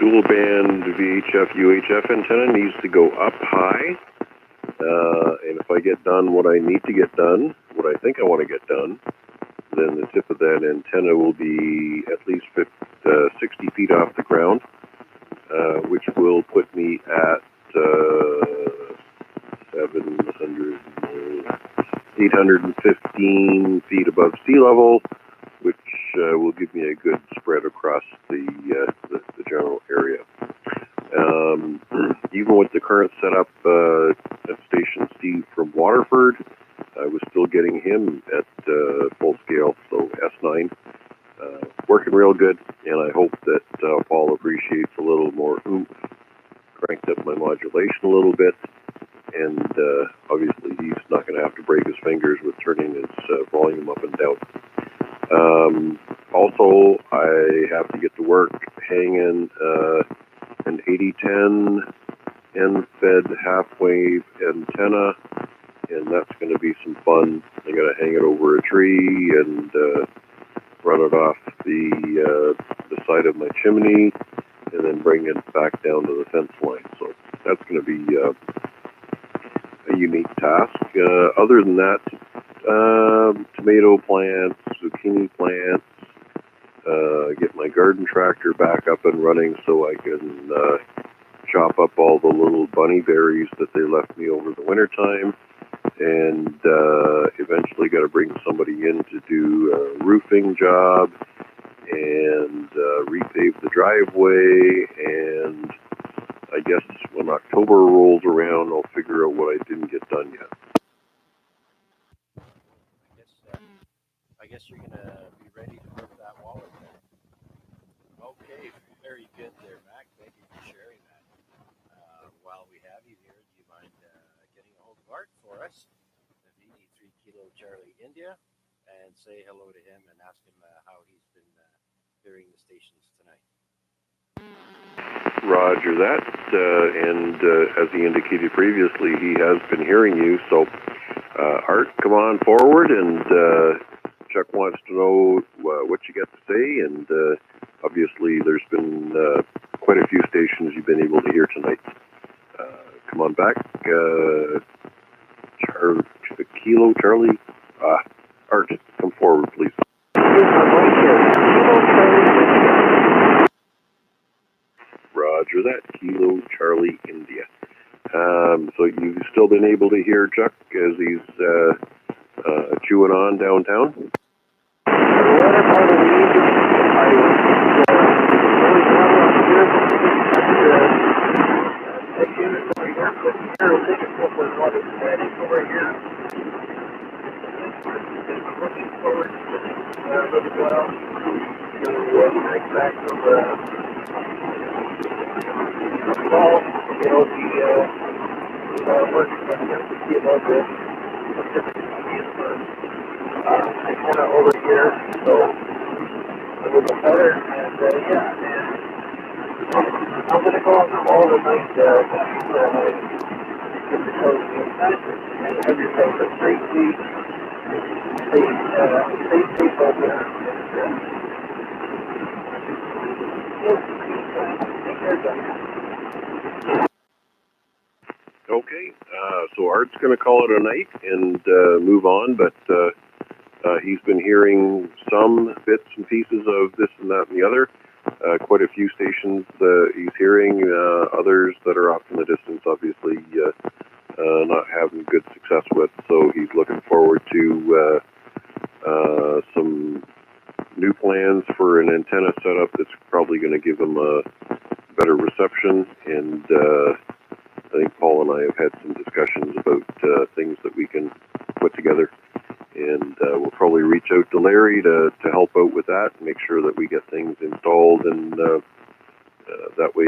Dual band VHF UHF antenna needs to go up high. And if I get done what I need to get done, what I think I want to get done, then the tip of that antenna will be at least 60 feet off the ground, which will put me at 815 feet above sea level, which will give me a good spread across the general area. Even with the current setup at Station Steve from Waterford, I was still getting him at full scale, so S9. Working real good, and I hope that Paul appreciates a little more oomph. Cranked up my modulation a little bit, and obviously he's not going to have to break his fingers with turning his volume up and down. Also, I have to get to work hanging an 8010 end-fed half-wave antenna, and that's going to be some fun. I'm going to hang it over a tree and run it off the side of my chimney, and then bring it back down to the fence line. So that's going to be a a unique task. Other than that, tomato plants, zucchini plants, get my garden tractor back up and running so I can chop up all the little bunny berries that they left me over the wintertime, and eventually got to bring somebody in to do a roofing job and repave the driveway, and I guess when October rolls around, I'll figure out what I didn't get done yet. I guess you're gonna be ready to rip that wallet there. Okay, very good there, Mac. Thank you for sharing that. While we have you here, do you mind getting a hold of Art for us, the VE3 Kilo Charlie India, and say hello to him and ask him how he's been hearing the stations tonight. Roger that, and as he indicated previously, he has been hearing you, so Art, come on forward, and Chuck wants to know what you got to say, and obviously there's been quite a few stations you've been able to hear tonight. Come on back, Kilo Charlie, Art, come forward, please. Roger that, Kilo Charlie India. So you've still been able to hear Chuck as he's chewing on downtown? Over here, so a little better, and I'm going to go on all the night get the coast and everything, but safety over there. Okay, so Art's going to call it a night and move on, but he's been hearing some bits and pieces of this and that and the other. Quite a few stations he's hearing, others that are off in the distance, obviously not having good success with, so he's looking forward to some new plans for an antenna setup that's probably going to give him a better reception, and I think Paul and I have had some discussions about things that we can put together, and we'll probably reach out to Larry to help out with that, and make sure that we get things installed, and that way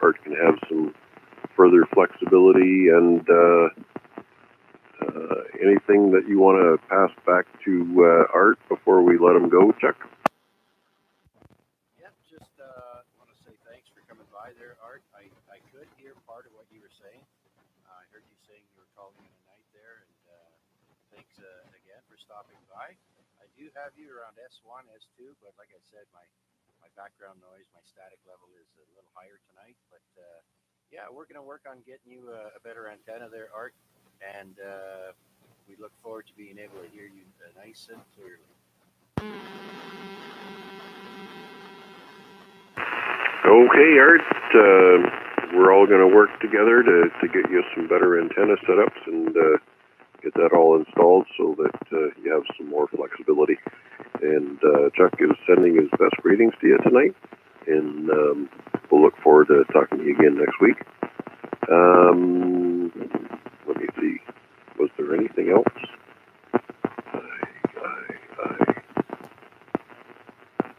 Art can have some further flexibility. And anything that you want to pass back to Art before we let him go, Chuck? Yep, just want to say thanks for coming by there, Art. I could hear part of what you were saying. I heard you saying you were calling in a night there, and thanks again for stopping by. I do have you around S1, S2, but like I said, my background noise, my static level is a little higher tonight. But yeah, we're going to work on getting you a better antenna there, Art, and we look forward to being able to hear you nice and clearly. Okay, Art, we're all going to work together to get you some better antenna setups and get that all installed so that you have some more flexibility. And Chuck is sending his best greetings to you tonight, and we'll look forward to talking to you again next week. Let me see. Was there anything else?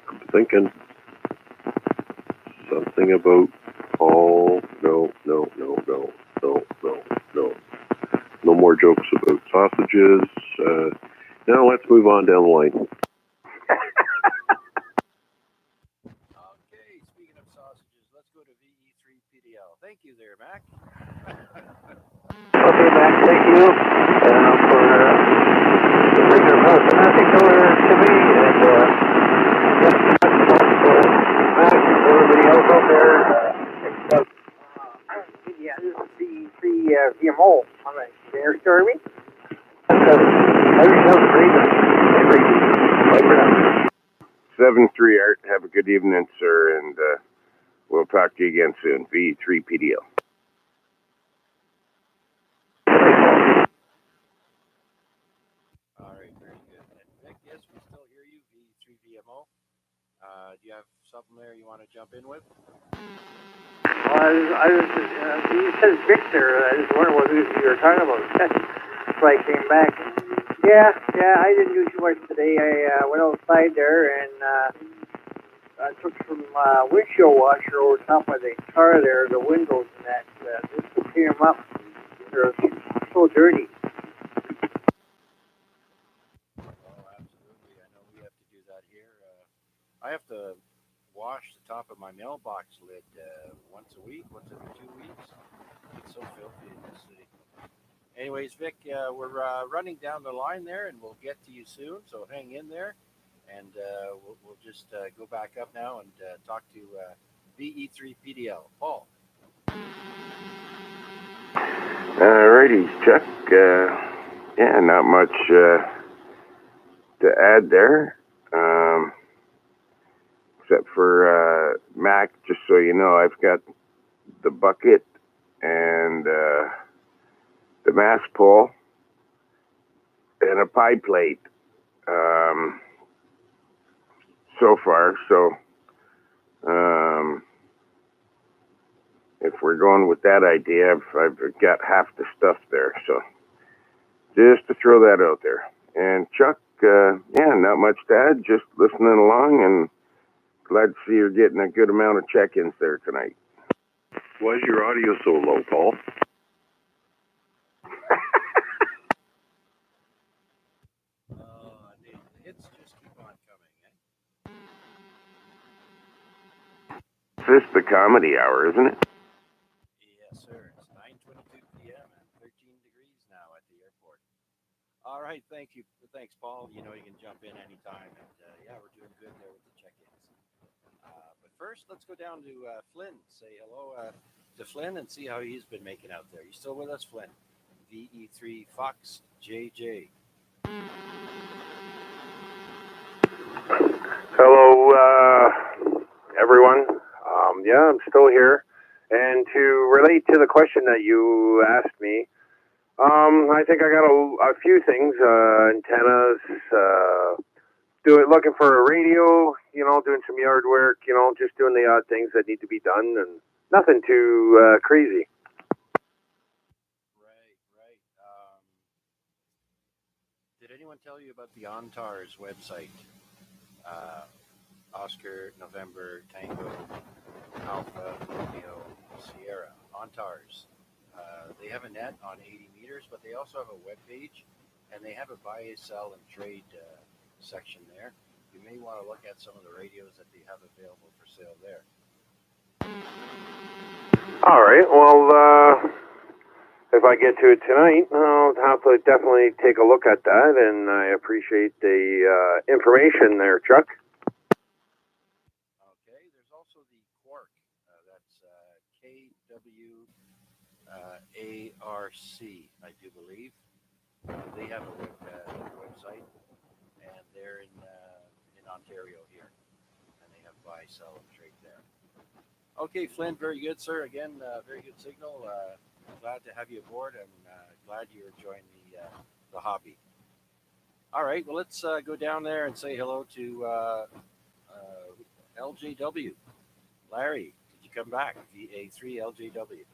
I'm thinking something about Paul. No. No more jokes about sausages. Now let's move on down the line. Okay, speaking of sausages, let's go to VE3 PDL. Thank you there, Mac. Okay, Mac, thank you for bringing the message over to me, and Mac and everybody else out there. Yeah, this is VE3 VMO. I'm a That was great. Bye for now. 7-3 Art. Have a good evening, sir, and we'll talk to you again soon. V3 PDL. All right, very good. And Vic, yes, we still hear you, V3VMO. Do you have something there you want to jump in with? You said Victor. I just wondered what you were talking about. So I came back. Yeah, I didn't do too much today. I went outside there and I took some windshield washer over top of the car there, the windows and that, just to clean them up. They're so dirty. Oh, absolutely. I know we have to do that here. I have to wash the top of my mailbox lid once a week, once every 2 weeks. It's so filthy in this city. Anyways, Vic, we're running down the line there, and we'll get to you soon. So hang in there, and we'll just go back up now and talk to VE3PDL. Paul. Alrighty, Chuck. Yeah, not much to add there, except for Mac. Just so you know, I've got the bucket and the mass pull and a pie plate so far. So if we're going with that idea, I've got half the stuff there. So just to throw that out there. And Chuck, yeah, not much to add. Just listening along, and glad to see you're getting a good amount of check-ins there tonight. Why is your audio so low, Paul? The hits just keep on coming, eh? This is the comedy hour, isn't it? Yes, sir. It's 9:22 p.m. and 13 degrees now at the airport. All right, thank you. Thanks, Paul. You know you can jump in anytime, and yeah, we're doing good there with the check-ins. But first, let's go down to Flynn. Say hello to Flynn and see how he's been making out there. You still with us, Flynn? VE3 Fox JJ. Hello, everyone. Yeah, I'm still here. And to relate to the question that you asked me, I think I got a few things, antennas, looking for a radio, doing some yard work, just doing the odd things that need to be done, and nothing too crazy. Right. Did anyone tell you about the ONTARS website? Oscar, November, Tango, Alpha, Romeo, Sierra, ONTARS. They have a net on 80 meters, but they also have a web page, and they have a buy, sell, and trade section there. You may want to look at some of the radios that they have available for sale there. All right. Well, if I get to it tonight, I'll have to definitely take a look at that, and I appreciate the information there, Chuck. Okay. There's also the Quark. That's KWARC, I do believe. They have a website, and they're in Ontario here, and they have buy, sell, and trade there. Okay, Flynn, very good, sir. Again, very good signal. Glad to have you aboard, and glad you're enjoying the hobby. All right, well, let's go down there and say hello to LJW. Larry, did you come back? VA3 LJW.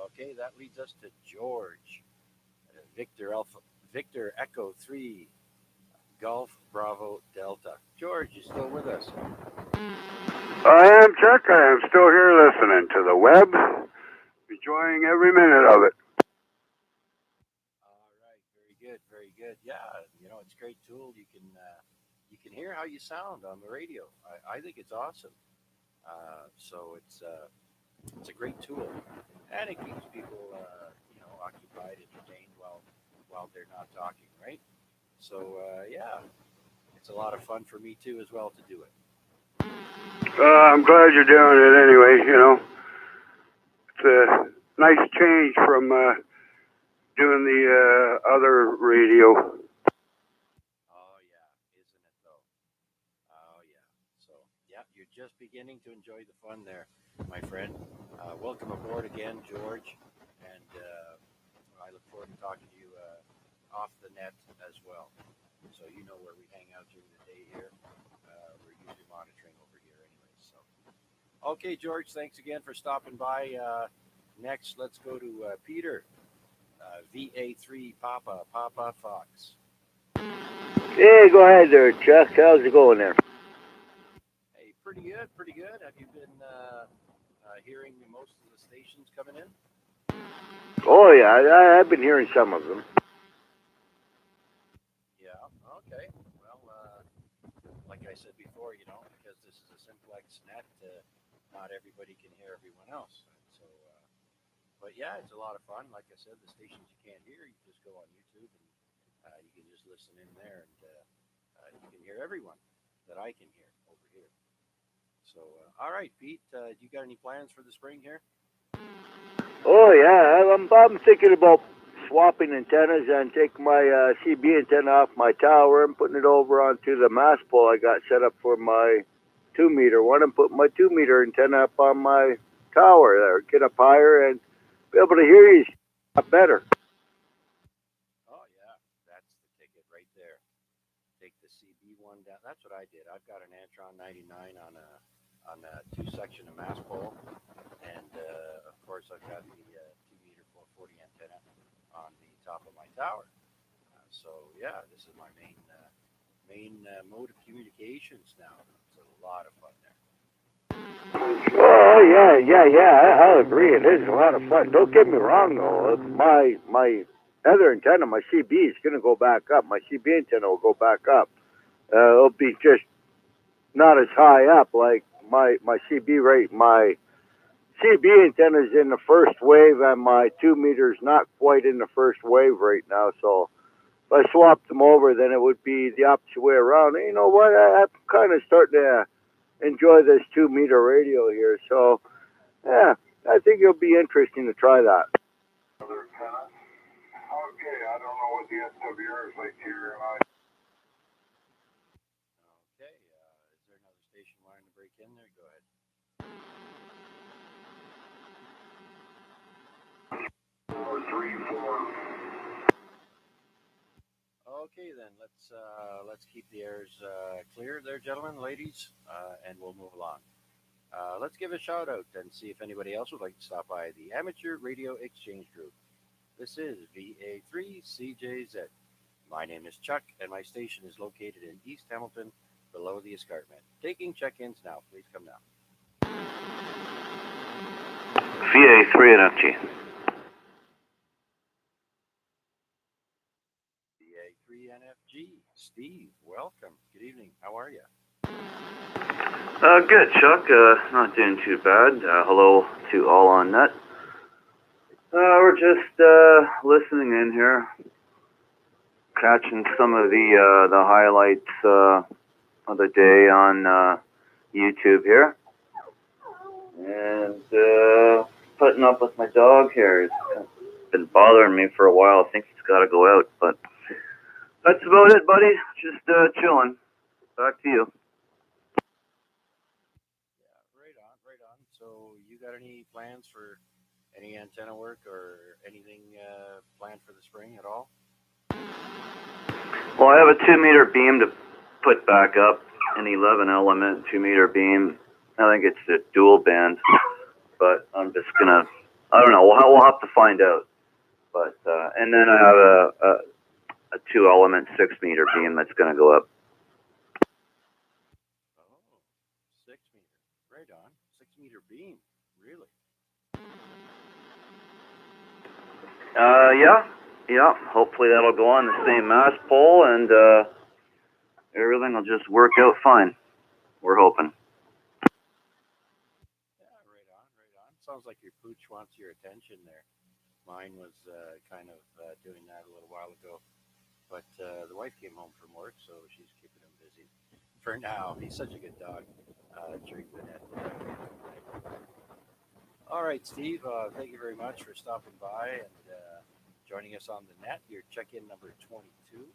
Okay, that leads us to George. Victor Echo 3 Golf Bravo Delta. George, you still with us? I am, Chuck. I am still here listening to the web, enjoying every minute of it. All right, very good. Yeah, it's a great tool. You can hear how you sound on the radio. I think it's awesome. So it's a great tool, and it keeps people occupied, entertained while they're not talking, right? So yeah, it's a lot of fun for me too as well to do it. I'm glad you're doing it anyway. nice change from doing the other radio. Oh yeah, isn't it though? Oh yeah. So yeah, you're just beginning to enjoy the fun there, my friend. Welcome aboard again, George, and I look forward to talking to you off the net as well. So you know where we hang out during the day here. We're usually monitoring over here anyway. So okay, George, thanks again for stopping by. Next, let's go to Peter, VA3 Papa Fox. Hey, go ahead there, Chuck. How's it going there? Hey, pretty good, pretty good. Have you been hearing most of the stations coming in? Oh, yeah, I've been hearing some of them. Yeah, okay. Well, like I said before, you know, because this is a simplex net, not everybody can hear everyone else. So, but yeah, it's a lot of fun. Like I said, the stations you can't hear, you just go on YouTube and you can just listen in there, and you can hear everyone that I can hear over here. So, all right, Pete, you got any plans for the spring here? Oh, yeah, I'm thinking about swapping antennas and taking my CB antenna off my tower and putting it over onto the mast pole I got set up for my 2-meter one, and putting my 2-meter antenna up on my tower there, get up higher and be able to hear you a lot better. Oh yeah, that's the ticket right there. Take the CB one down. That's what I did. I've got an Antron 99 on a 2-section of mass pole, and of course I've got the 2-meter 440 antenna on the top of my tower. So yeah, this is my main mode of communications now. It's a lot of fun there. Oh, yeah, I'll agree. It is a lot of fun. Don't get me wrong, though. My other antenna, my CB, is going to go back up. My CB antenna will go back up. It'll be just not as high up like my CB rate. My CB antenna is in the first wave, and my 2-meter's not quite in the first wave right now. So if I swapped them over, then it would be the opposite way around. And you know what? I'm kind of starting to enjoy this 2-meter radio here. So, yeah, I think it'll be interesting to try that. Okay, I don't know what the SWR is like here. Okay, is there another station wanting to break in there? Go ahead. 434. Okay, then let's keep the airs clear there, gentlemen, ladies, and we'll move along. Let's give a shout out and see if anybody else would like to stop by the Amateur Radio Exchange Group. This is VA3CJZ. My name is Chuck, and my station is located in East Hamilton, below the escarpment. Taking check-ins now. Please come now. VA3NFG. VA3NFG. Steve, welcome. Good evening. How are you? Good, Chuck. Not doing too bad. Hello to all on net. We're just listening in here, catching some of the highlights of the day on YouTube here, and putting up with my dog here. It's been bothering me for a while. I think he's got to go out, but that's about it, buddy. Just chilling. Back to you. Right on, right on. So you got any plans for any antenna work or anything planned for the spring at all? Well, I have a 2-meter beam to put back up, an 11 element 2-meter beam. I think it's a dual band, but I'm just gonna, I don't know, we'll have to find out. But, and then I have a 2 element 6-meter beam that's gonna go up. Oh, 6-meter. Right on. 6-meter beam. Really? Yeah. Hopefully that'll go on the same mast pole, and everything will just work out fine. We're hoping. Yeah, right on, right on. Sounds like your pooch wants your attention there. Mine was kind of doing that a little while ago. But the wife came home from work, so she's keeping him busy for now. He's such a good dog during the net. All right, Steve, thank you very much for stopping by and joining us on the net. Your check-in number 22.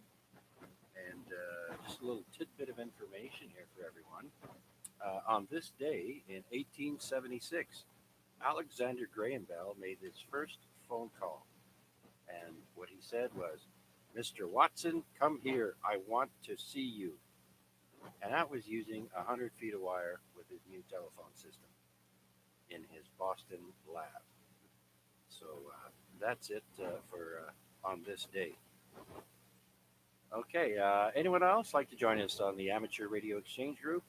And just a little tidbit of information here for everyone. On this day in 1876, Alexander Graham Bell made his first phone call. And what he said was, "Mr. Watson, come here. I want to see you." And that was using 100 feet of wire with his new telephone system in his Boston lab. So that's it for on this day. Okay, anyone else like to join us on the Amateur Radio Exchange Group?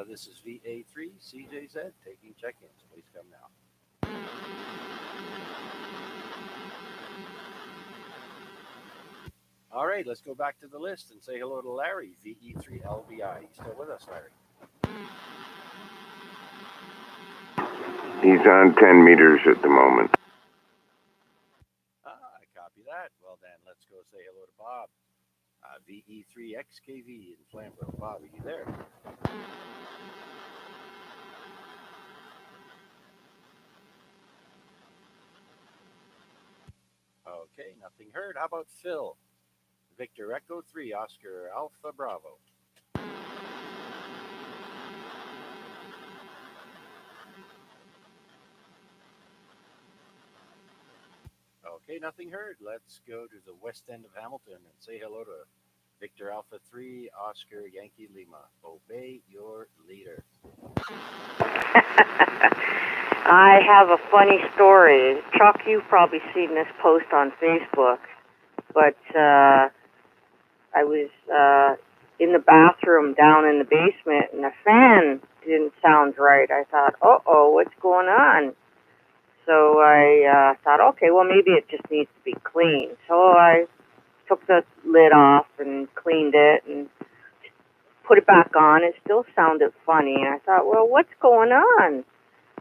This is VA3 CJZ taking check-ins. Please come now. All right, let's go back to the list and say hello to Larry, VE3LBI. You still with us, Larry? He's on 10 meters at the moment. I copy that. Well, then, let's go say hello to Bob. VE3XKV in Flamborough. Bob, are you there? Okay, nothing heard. How about Phil? Victor Echo 3, Oscar Alpha Bravo. Okay, nothing heard. Let's go to the west end of Hamilton and say hello to Victor Alpha 3, Oscar Yankee Lima. Obey your leader. I have a funny story. Chuck, you've probably seen this post on Facebook, but I was in the bathroom down in the basement, and the fan didn't sound right. I thought, uh-oh, what's going on? So I thought, okay, well, maybe it just needs to be cleaned. So I took the lid off and cleaned it and put it back on. It still sounded funny. And I thought, well, what's going on?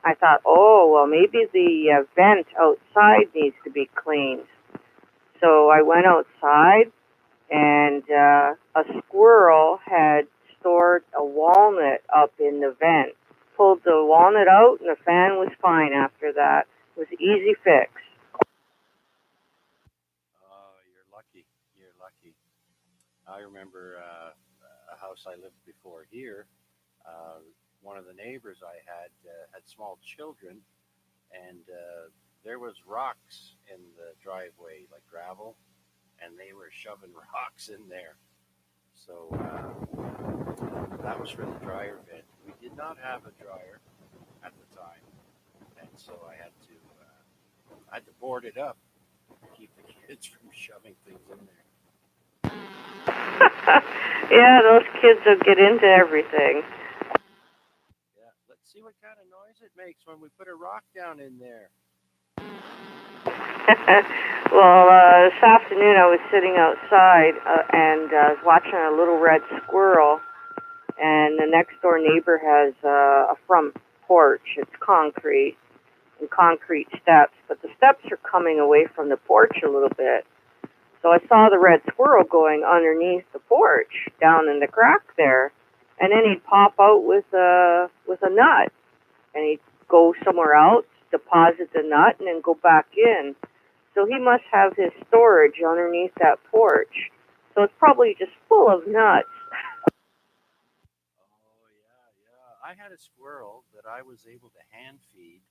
I thought, oh, well, maybe the vent outside needs to be cleaned. So I went outside, and a squirrel had stored a walnut up in the vent. Pulled the walnut out, and the fan was fine after that. It was an easy fix. Oh, you're lucky. You're lucky. I remember a house I lived before here. One of the neighbors I had small children, and there was rocks in the driveway, like gravel, and they were shoving rocks in there. So that was for the dryer vent. We did not have a dryer at the time, and so I had to board it up to keep the kids from shoving things in there. Yeah, those kids will get into everything. Yeah, let's see what kind of noise it makes when we put a rock down in there. Well, this afternoon I was sitting outside and was watching a little red squirrel, and the next door neighbor has a front porch. It's concrete and concrete steps, but the steps are coming away from the porch a little bit. So I saw the red squirrel going underneath the porch down in the crack there, and then he'd pop out with a nut, and he'd go somewhere else, deposit the nut, and then go back in. So he must have his storage underneath that porch. So it's probably just full of nuts. Oh, yeah. I had a squirrel that I was able to hand feed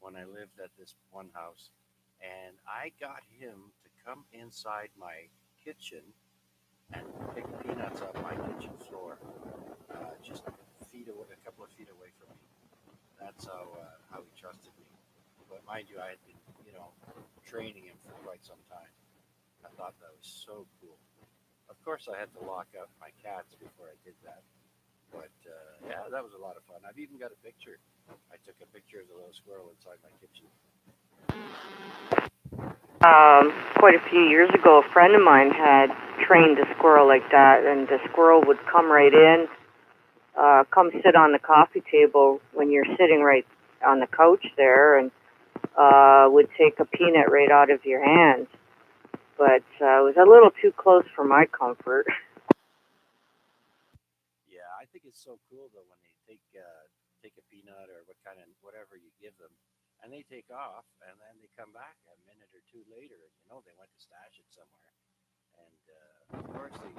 when I lived at this one house, and I got him to come inside my kitchen and pick peanuts off my kitchen floor, just a couple of feet away from me. That's how he trusted me. But mind you, I had been, training him for quite some time. I thought that was so cool. Of course, I had to lock up my cats before I did that. But yeah, that was a lot of fun. I've even got a picture. I took a picture of the little squirrel inside my kitchen. Quite a few years ago, a friend of mine had trained a squirrel like that, and the squirrel would come right in, come sit on the coffee table when you're sitting right on the couch there, and would take a peanut right out of your hands. But it was a little too close for my comfort. Yeah, I think it's so cool though when they take a peanut or whatever you give them, and they take off, and then they come back a minute or two later, and they went to stash it somewhere, and of course they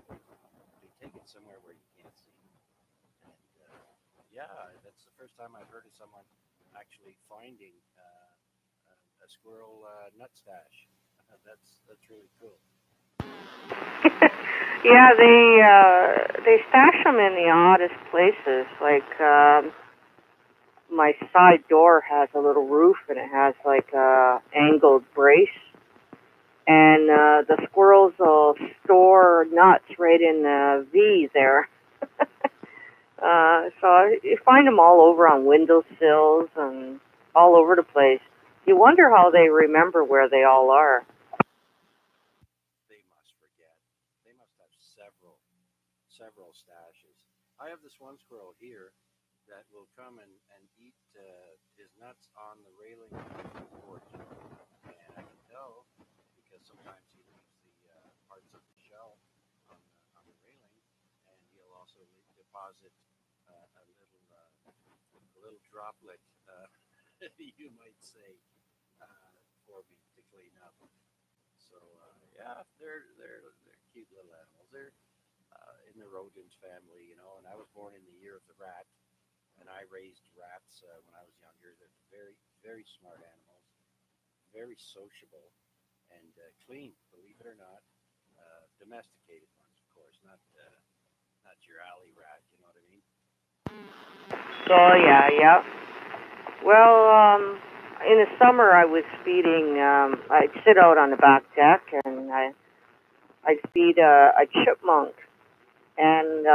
take it somewhere where you can't see. And yeah, that's the first time I've heard of someone actually finding a squirrel nut stash. That's really cool. Yeah, they stash them in the oddest places. Like my side door has a little roof, and it has like a angled brace, and the squirrels will store nuts right in the V there. So you find them all over on windowsills and all over the place. You wonder how they remember where they all are. They must forget. They must have several stashes. I have this one squirrel here that will come and eat his nuts on the railing of the porch. And I can tell because sometimes he leaves the parts of the shell on the railing, and he'll also deposit a little droplet, you might say, for me to clean up. So yeah, they're cute little animals. They're in the rodent family, And I was born in the year of the rat, and I raised rats when I was younger. They're very very smart animals, very sociable, and clean. Believe it or not, domesticated ones, of course, not your alley rat. You know what I mean? Oh yeah. Well, in the summer I was feeding. I'd sit out on the back deck, and I'd feed a chipmunk, and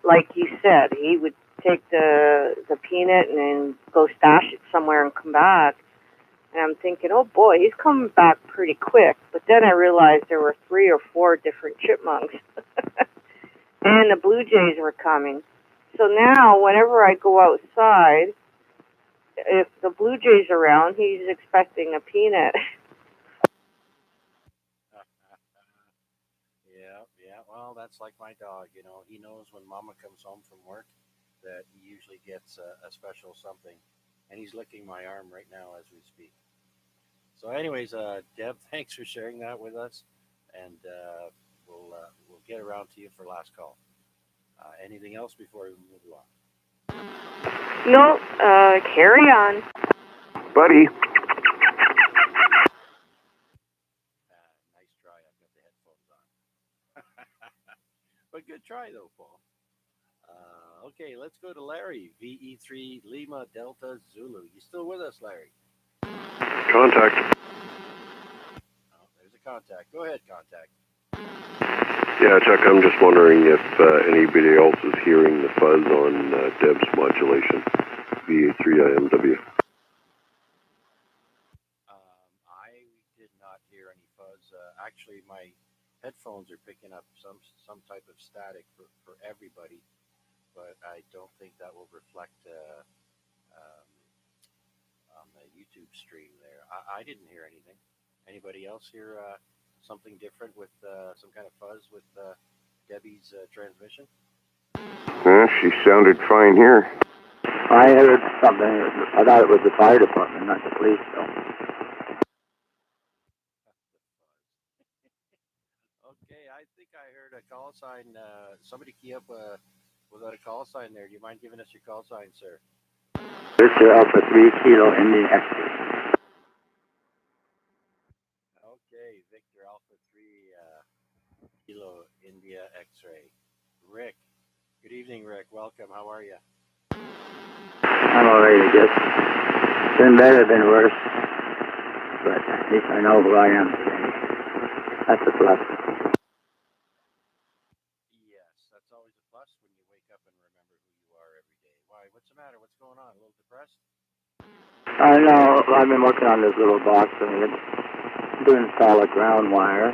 like you said, he would take the peanut and then go stash it somewhere and come back. And I'm thinking, oh boy, he's coming back pretty quick. But then I realized there were 3 or 4 different chipmunks, and the blue jays were coming. So now, whenever I go outside, if the blue jay's around, he's expecting a peanut. Yeah. Well, that's like my dog. He knows when Mama comes home from work that he usually gets a special something, and he's licking my arm right now as we speak. So, anyways, Deb, thanks for sharing that with us, and we'll get around to you for last call. Anything else before we move on? No, carry on. Buddy. Nice try. I've got the headphones on. But good try, though, Paul. Okay, let's go to Larry, VE3 Lima Delta Zulu. You still with us, Larry? Contact. Oh, there's a contact. Go ahead, contact. Yeah, Chuck, I'm just wondering if anybody else is hearing the fuzz on Deb's modulation, VA3IMW. I did not hear any fuzz. Actually, my headphones are picking up some type of static for everybody, but I don't think that will reflect on the YouTube stream there. I didn't hear anything. Anybody else hear something different with some kind of fuzz with Debbie's transmission? She sounded fine here. I heard something. I thought it was the fire department, not the police, though. Okay, I think I heard a call sign. Somebody key up without a call sign there. Do you mind giving us your call sign, sir? Victor Alpha 3 Kilo Indian X-ray. Okay, Victor Alpha 3 Kilo India X-ray. Rick. Good evening, Rick. Welcome. How are you? I'm alright, I guess. Been better, been worse. But at least I know who I am today. That's a plus. Yes, that's always a plus when you wake up and remember who you are every day. Why? What's the matter? What's going on? A little depressed? I know. I've been working on this little box and doing solid ground wire.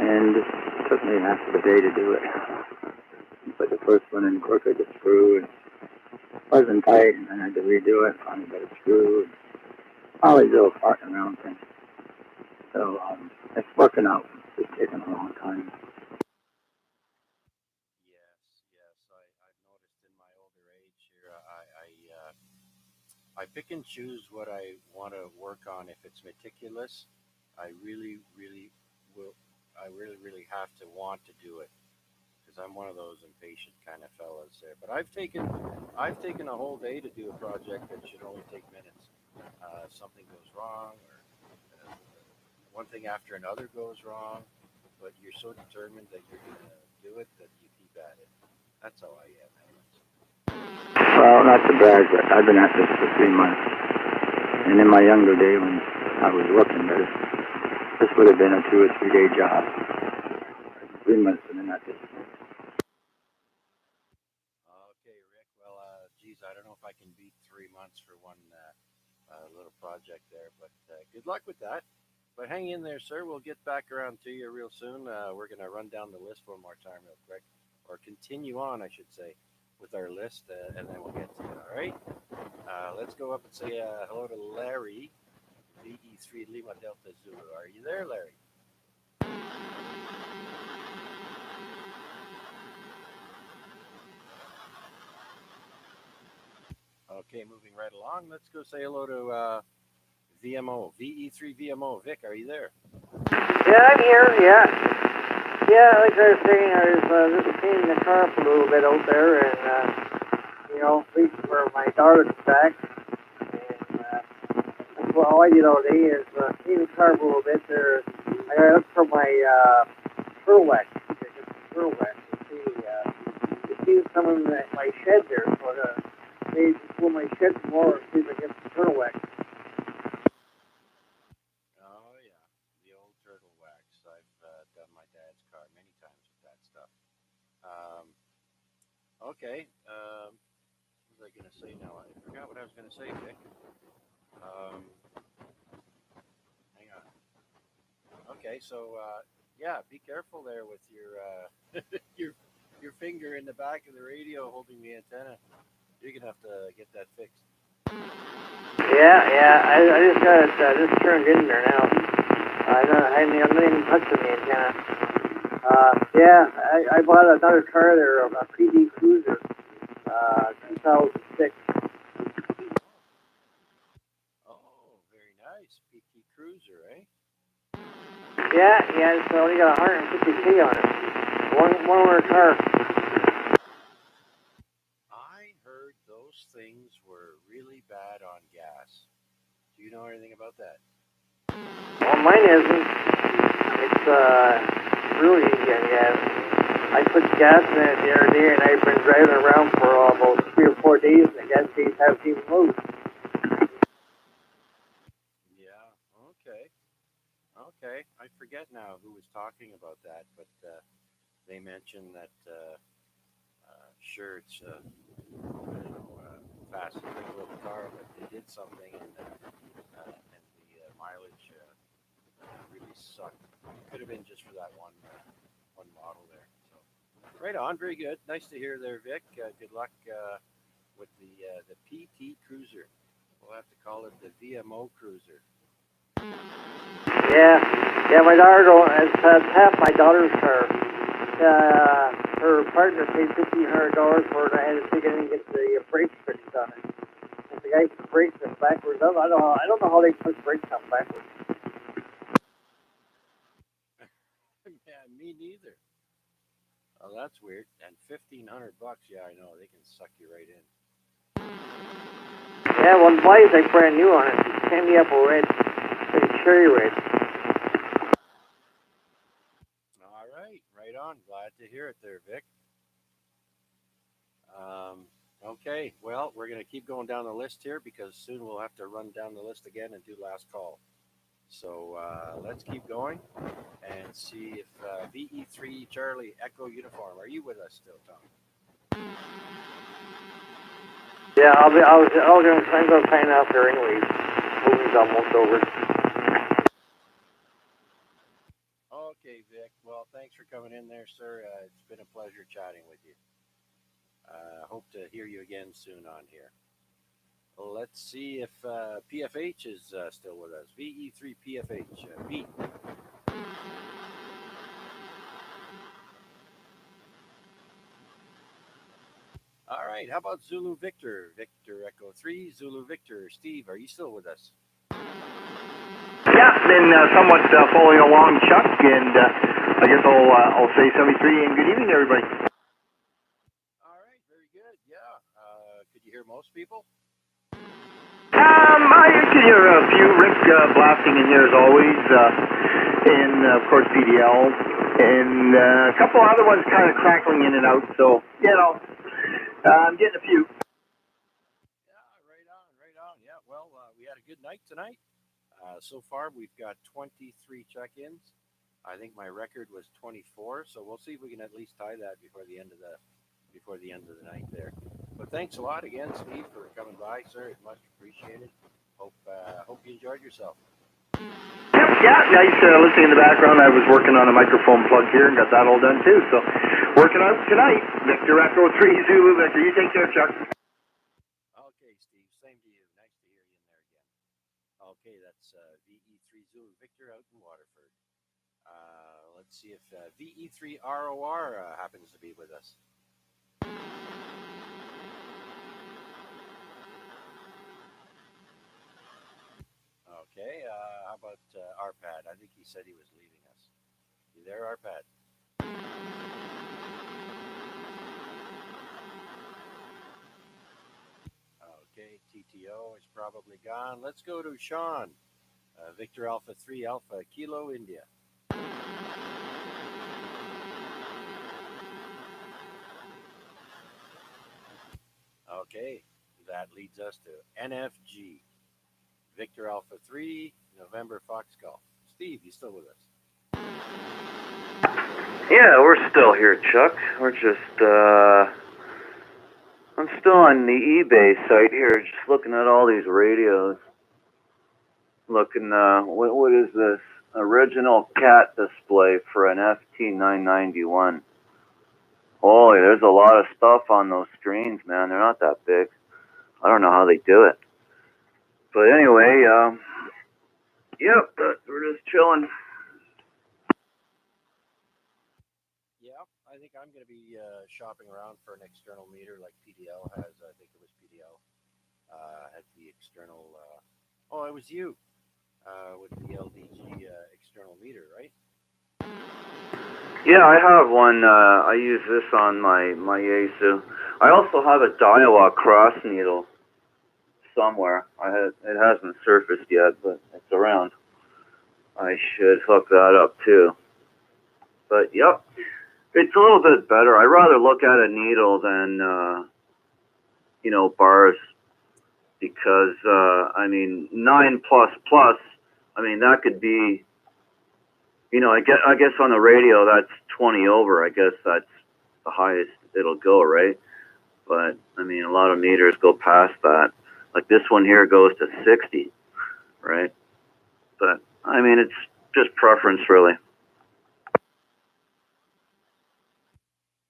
And it took me half of the day to do it. Put the first one in crooked, the screw, and wasn't tight, and I had to redo it. Finally got a screw. All these little farting around things. So it's working out. It's just taking a long time. Yes. I've noticed in my older age here, I pick and choose what I want to work on. If it's meticulous, I really will. I really have to want to do it because I'm one of those impatient kind of fellas there. But I've taken a whole day to do a project that should only take minutes. Something goes wrong, or one thing after another goes wrong, but you're so determined that you're going to do it that you keep at it. That's how I am. Anyways. Well, not to brag, but I've been at this for 3 months. And in my younger day when I was working, this would have been a 2 or 3 day job. 3 months I've been at this. Okay, Rick. Well, geez, I don't know if I can beat 3 months for one little project there, but good luck with that. But hang in there, sir. We'll get back around to you real soon. We're going to run down the list one more time, real quick, or continue on, I should say, with our list, and then we'll get to it. All right. Let's go up and say hello to Larry, VE3 Lima Delta Zulu. Are you there, Larry? Okay, moving right along. Let's go say hello to VMO, VE3 VMO. Vic, are you there? Yeah, I'm here. Yeah, yeah. Like I was saying, I was just cleaning the car up a little bit out there, and waiting for my daughter to come back. And that's what all I did all day is clean the car up a little bit. There, I got to look for my turtleneck. Turtleneck. You see some of my shed there, so maybe pull my shed more and see if I get some turtleneck. Oh yeah, the old turtle wax. I've done my dad's car many times with that stuff. Okay. What was I gonna say now? I forgot what I was gonna say, Vic. Um, hang on. Okay, so yeah, be careful there with your your finger in the back of the radio holding the antenna. You're gonna have to get that fixed. Yeah. I just got it just turned in there now. I'm not even touching the antenna. Yeah, I bought another car there, a PD Cruiser, 2006. Oh, very nice. PT Cruiser, eh? Yeah, it's only got 150K on it. One owner car. I heard those things were really bad on gas. Do you know anything about that? Well, mine isn't. It's really easy on gas. I put gas in it the other day, and I've been driving around for about 3 or 4 days, and the gas gauge hasn't even moved. Yeah. Okay. I forget now who was talking about that, but they mentioned that. Sure, it's fast and quick little car, but they did something, and the mileage really sucked. It could have been just for that one model there. So, right on, very good. Nice to hear there, Vic. Good luck with the PT Cruiser. We'll have to call it the VMO Cruiser. Yeah. My daughter it's half my daughter's car. Her partner paid $1,500 for it. I had to take it and get the brakes fixed on it. If the guy put brakes in backwards, I don't know how they put brakes on backwards. Yeah, me neither. Oh, that's weird. And $1,500. Yeah, I know they can suck you right in. Yeah, one blade's like brand new on it. Candy apple red, like cherry red. All right on. Glad to hear it there, Vic. Okay, well, we're going to keep going down the list here because soon we'll have to run down the list again and do last call. So let's keep going and see if VE3 Charlie Echo Uniform, are you with us still, Tom? Yeah, I'm gonna sign off there anyways. Moving's almost over. Okay, Vic. Well, thanks for coming in there, sir. It's been a pleasure chatting with you. Hope to hear you again soon on here. Let's see if PFH is still with us. VE3 PFH. Pete. All right. right. How about Zulu Victor? Victor Echo 3, Zulu Victor. Steve, are you still with us? Yeah, been somewhat following along, Chuck, and I guess I'll say 73 and good evening, everybody. All right, very good. Yeah. Could you hear most people? I could hear a few. Rick blasting in here as always, and of course PDL, and a couple other ones kind of crackling in and out. So I'm getting a few. Yeah, right on. Yeah, well, we had a good night tonight. So far, we've got 23 check-ins. I think my record was 24, so we'll see if we can at least tie that before the end of the night there. But thanks a lot again, Steve, for coming by, sir. It's much appreciated. Hope you enjoyed yourself. Yeah, nice listening in the background. I was working on a microphone plug here and got that all done too. So working on it tonight. Victor Echo 3 Zulu Victor. You take care, Chuck. Okay, Steve. Same to you. Nice to hear you in there again. Okay, that's VE3 Zulu Victor out in Waterford. Let's see if VE3ROR happens to be with us. Okay, how about Arpad? I think he said he was leaving us. You there, Arpad? Okay, TTO is probably gone. Let's go to Sean. Victor Alpha 3 Alpha Kilo India. Okay, that leads us to NFG. Victor Alpha 3 November Fox Golf. Steve, you still with us? Yeah, we're still here, Chuck. We're just, I'm still on the eBay site here, just looking at all these radios. Looking, what is this? Original cat display for an FT991. Holy, there's a lot of stuff on those screens, man. They're not that big. I don't know how they do it. But anyway, yep, we're just chilling. Yeah, I think I'm going to be shopping around for an external meter like PDL has. I think it was PDL had the external. Oh, it was you with the LDG external meter, right? Yeah, I have one. I use this on my Yaesu. I also have a Daiwa cross needle somewhere. It hasn't surfaced yet, but it's around. I should hook that up too. But yep, it's a little bit better. I rather look at a needle than bars, because I mean 9++. I mean that could be. I guess on the radio that's 20 over. I guess that's the highest it'll go, right? But I mean, a lot of meters go past that. Like this one here goes to 60, right? But I mean, it's just preference, really.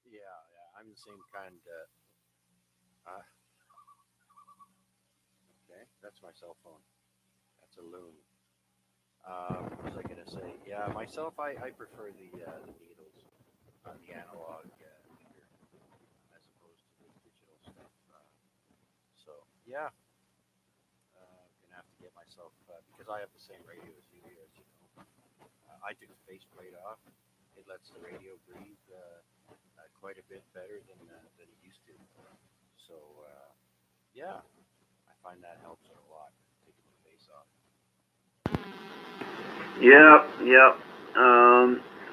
Yeah, I'm the same kind. Okay, that's my cell phone. That's a loon. What was I going to say? Yeah, myself, I prefer the needles on the analog meter as opposed to the digital stuff. So yeah, gonna have to get myself because I have the same radio as you. As you know, I took the faceplate off. It lets the radio breathe quite a bit better than it used to. So yeah, I find that helps a lot, taking the face off. Yeah.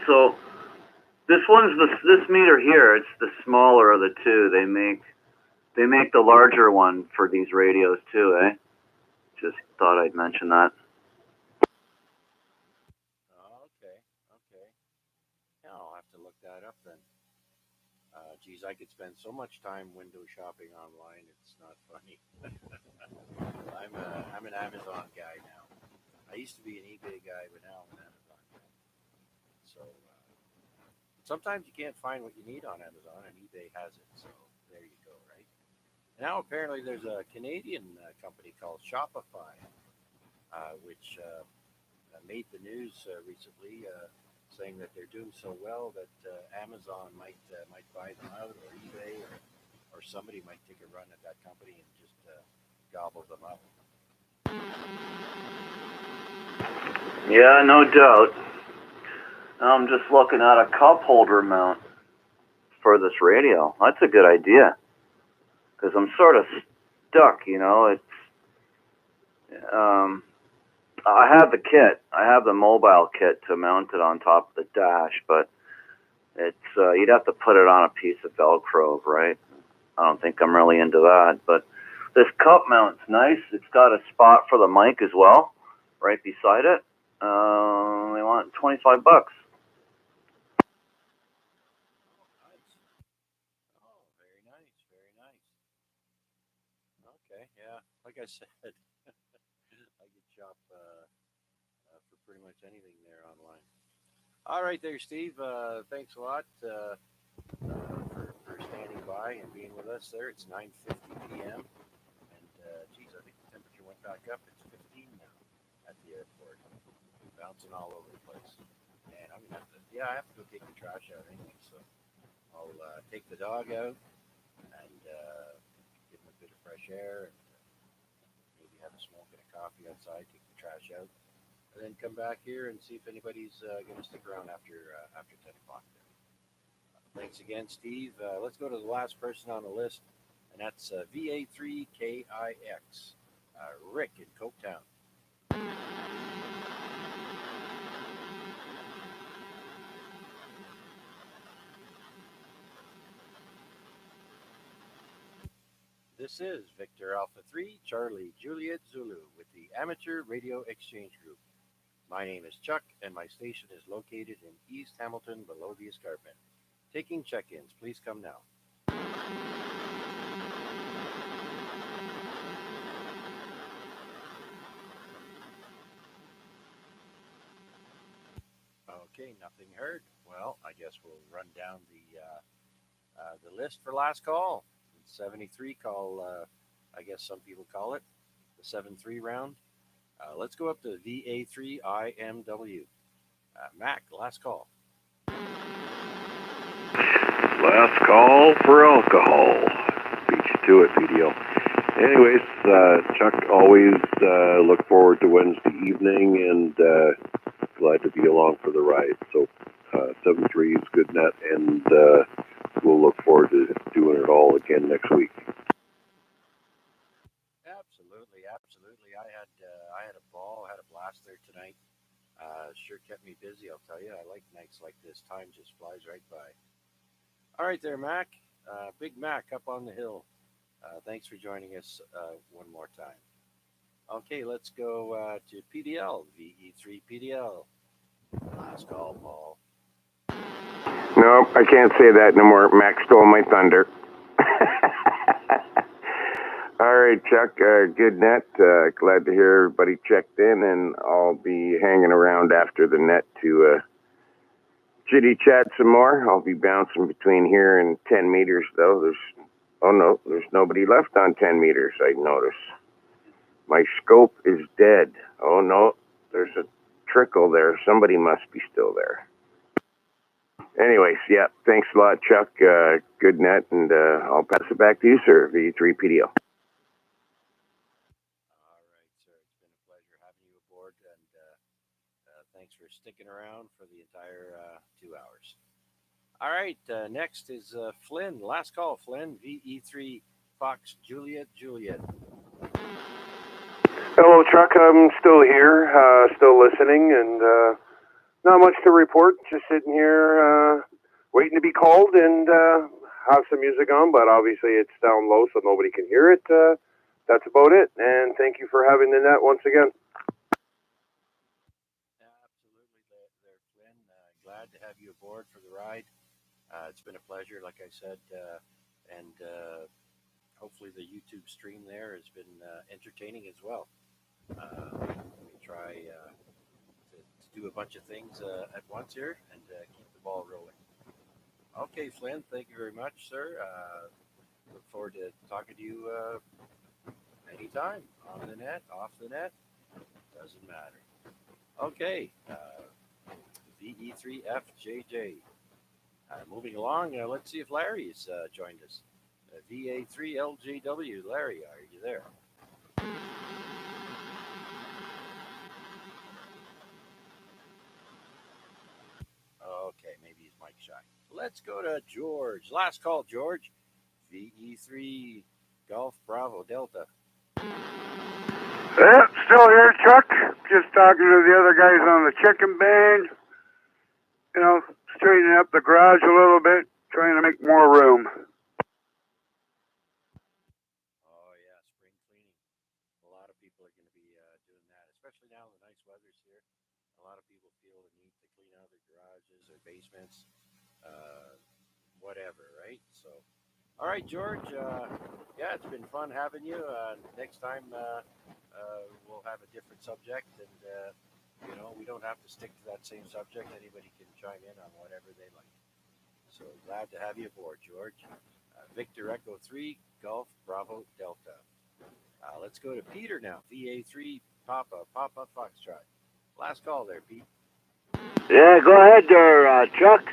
So this meter here. It's the smaller of the two. They make the larger one for these radios too, eh? Just thought I'd mention that. Okay. Yeah, I'll have to look that up then. Geez, I could spend so much time window shopping online. It's not funny. I'm an Amazon guy now. I used to be an eBay guy, but now I'm an Amazon guy. So sometimes you can't find what you need on Amazon, and eBay has it. So there you go, right? Now apparently there's a Canadian company called Shopify, which made the news recently, saying that they're doing so well that Amazon might buy them out, or eBay, or or somebody might take a run at that company and just gobble them up. Yeah, no doubt. I'm just looking at a cup holder mount for this radio. That's a good idea because I'm sort of stuck. I have the kit. I have the mobile kit to mount it on top of the dash, but it's you'd have to put it on a piece of Velcro, right? I don't think I'm really into that, but this cup mount's nice. It's got a spot for the mic as well, right beside it. They want $25. Oh, very nice, very nice. Okay, yeah, like I said, I could shop for pretty much anything there online. All right, there, Steve. Thanks a lot for standing by and being with us there. It's 9:50 p.m. and geez, I think the temperature went back up. It's 15 now at the airport, bouncing all over the place. And I'm gonna have to, yeah, I have to go take the trash out anyway. So I'll take the dog out and give him a bit of fresh air and maybe have a smoke and a coffee outside. Take the trash out and then come back here and see if anybody's going to stick around after 10 o'clock. Thanks again, Steve. Let's go to the last person on the list, and that's VA3KIX, Rick in Coketown. This is Victor Alpha 3, Charlie Juliet Zulu with the Amateur Radio Exchange Group. My name is Chuck, and my station is located in East Hamilton below the escarpment. Taking check-ins, please come now. Okay, nothing heard. Well, I guess we'll run down the list for last call. 73 call, I guess some people call it the 7-3 round. Let's go up to VA3IMW. Mac, last call. Last call for alcohol. Beat you to it, PDL. Anyways, Chuck, always look forward to Wednesday evening and glad to be along for the ride. So 7-3 is good net, and we'll look forward to doing it all again next week. Absolutely, absolutely. I had a ball, had a blast there tonight. Sure kept me busy, I'll tell you. I like nights like this. Time just flies right by. All right there, Mac. Big Mac up on the hill. Thanks for joining us one more time. Okay, let's go to PDL, VE3 PDL. Last call, Paul. No, I can't say that no more. Max stole my thunder. All right, Chuck, good net. Glad to hear everybody checked in, and I'll be hanging around after the net to chitty chat some more. I'll be bouncing between here and 10 meters, though. There's nobody left on 10 meters, I notice. My scope is dead. Oh, no, there's a trickle there. Somebody must be still there. Anyways, yeah, thanks a lot, Chuck. Good net, and I'll pass it back to you, sir, V3PDO. All right, sir. It's been a pleasure having you aboard, and thanks for sticking around for the entire 2 hours. All right, next is Flynn. Last call, Flynn, VE3 Fox Juliet Juliet. Hello, Chuck. I'm still here, still listening, and not much to report. Just sitting here waiting to be called and have some music on, but obviously it's down low so nobody can hear it. That's about it, and thank you for having the net once again. Absolutely there, Flynn. Glad to have you aboard for the ride. It's been a pleasure, like I said, and hopefully the YouTube stream there has been entertaining as well. We try to do a bunch of things at once here and keep the ball rolling. Okay, Flynn, thank you very much, sir. Look forward to talking to you anytime, on the net, off the net, doesn't matter. Okay, VE3FJJ. Moving along, let's see if Larry's joined us. VA3LGW. Larry, are you there? Okay, maybe he's mic shy. Let's go to George. Last call, George. VE3 Golf Bravo Delta. Yeah, still here, Chuck. Just talking to the other guys on the chicken band. You know, straightening up the garage a little bit, trying to make more room. Oh, yeah, spring cleaning. A lot of people are going to be doing that, especially now the nice weather's here. A lot of people feel the need to clean out their garages, their basements, whatever, right? So, all right, George. Yeah, it's been fun having you. Next time we'll have a different subject, and you know, we don't have to stick to that same subject. Anybody can chime in on whatever they like. So glad to have you aboard, George. Victor Echo 3 Golf Bravo Delta. Let's go to Peter now. VA3 Papa Foxtrot. Last call there, Pete. Yeah, go ahead there, Chuck.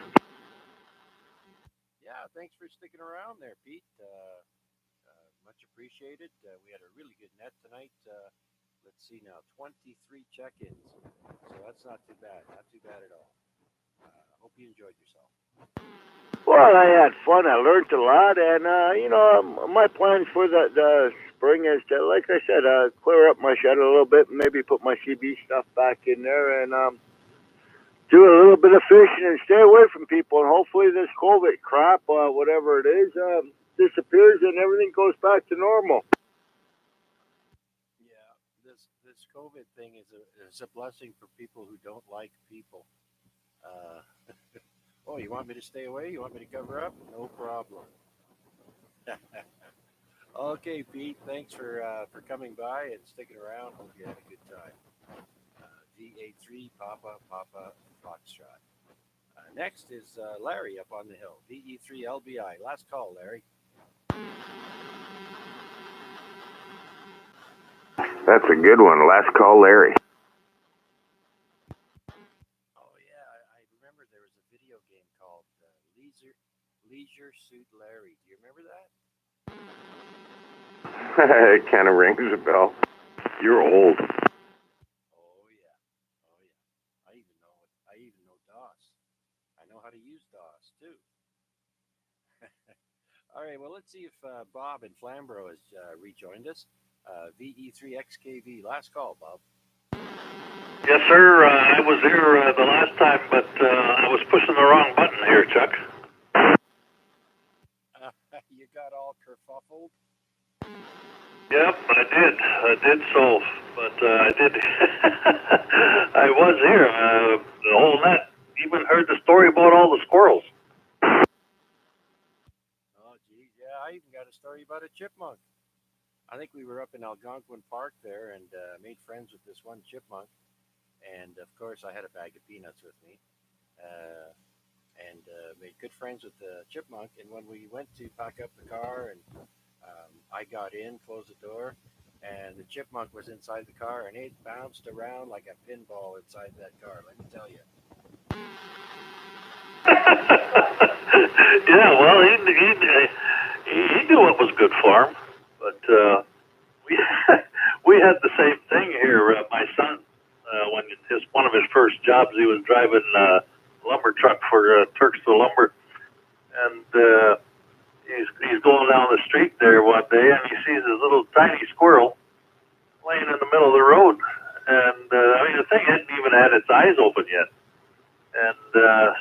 Yeah, thanks for sticking around there, Pete. Much appreciated. We had a really good net tonight. Let's see now, 23 check-ins. So that's not too bad. Not too bad at all. Hope you enjoyed yourself. Well, I had fun. I learned a lot, and you know, my plans for the spring is to, like I said, clear up my shed a little bit, maybe put my CB stuff back in there, and do a little bit of fishing and stay away from people. And hopefully, this COVID crap, whatever it is, disappears and everything goes back to normal. Yeah, this COVID thing is a blessing for people who don't like people. Oh, you want me to stay away? You want me to cover up? No problem. Okay, Pete. Thanks for coming by and sticking around. Hope you had a good time. VA3 Papa Foxtrot. Next is Larry up on the hill. VE3 LBI. Last call, Larry. That's a good one. Last call, Larry. Oh yeah, I remember there was a video game called Leisure Suit Larry. Do you remember that? It kind of rings a bell. You're old. Oh yeah, oh yeah. I even know DOS. I know how to use DOS too. All right, well let's see if Bob in Flamborough has rejoined us. VE3XKV. Last call, Bob. Yes, sir. I was here the last time, but I was pushing the wrong button here, Chuck. You got all kerfuffled. Yep, I did so, but I did. I was here. The whole net. Even heard the story about all the squirrels. Oh, geez, yeah, I even got a story about a chipmunk. I think we were up in Algonquin Park there and made friends with this one chipmunk. And of course, I had a bag of peanuts with me and made good friends with the chipmunk. And when we went to pack up the car and I got in, closed the door, and the chipmunk was inside the car and it bounced around like a pinball inside that car, let me tell you. Yeah, well, he knew what was good for him, but we we had the same thing here. My son, when one of his first jobs, he was driving a lumber truck for Turksville Lumber, and he's going down the street there one day, and he sees this little tiny squirrel laying in the middle of the road, and I mean the thing hadn't even had its eyes open yet. And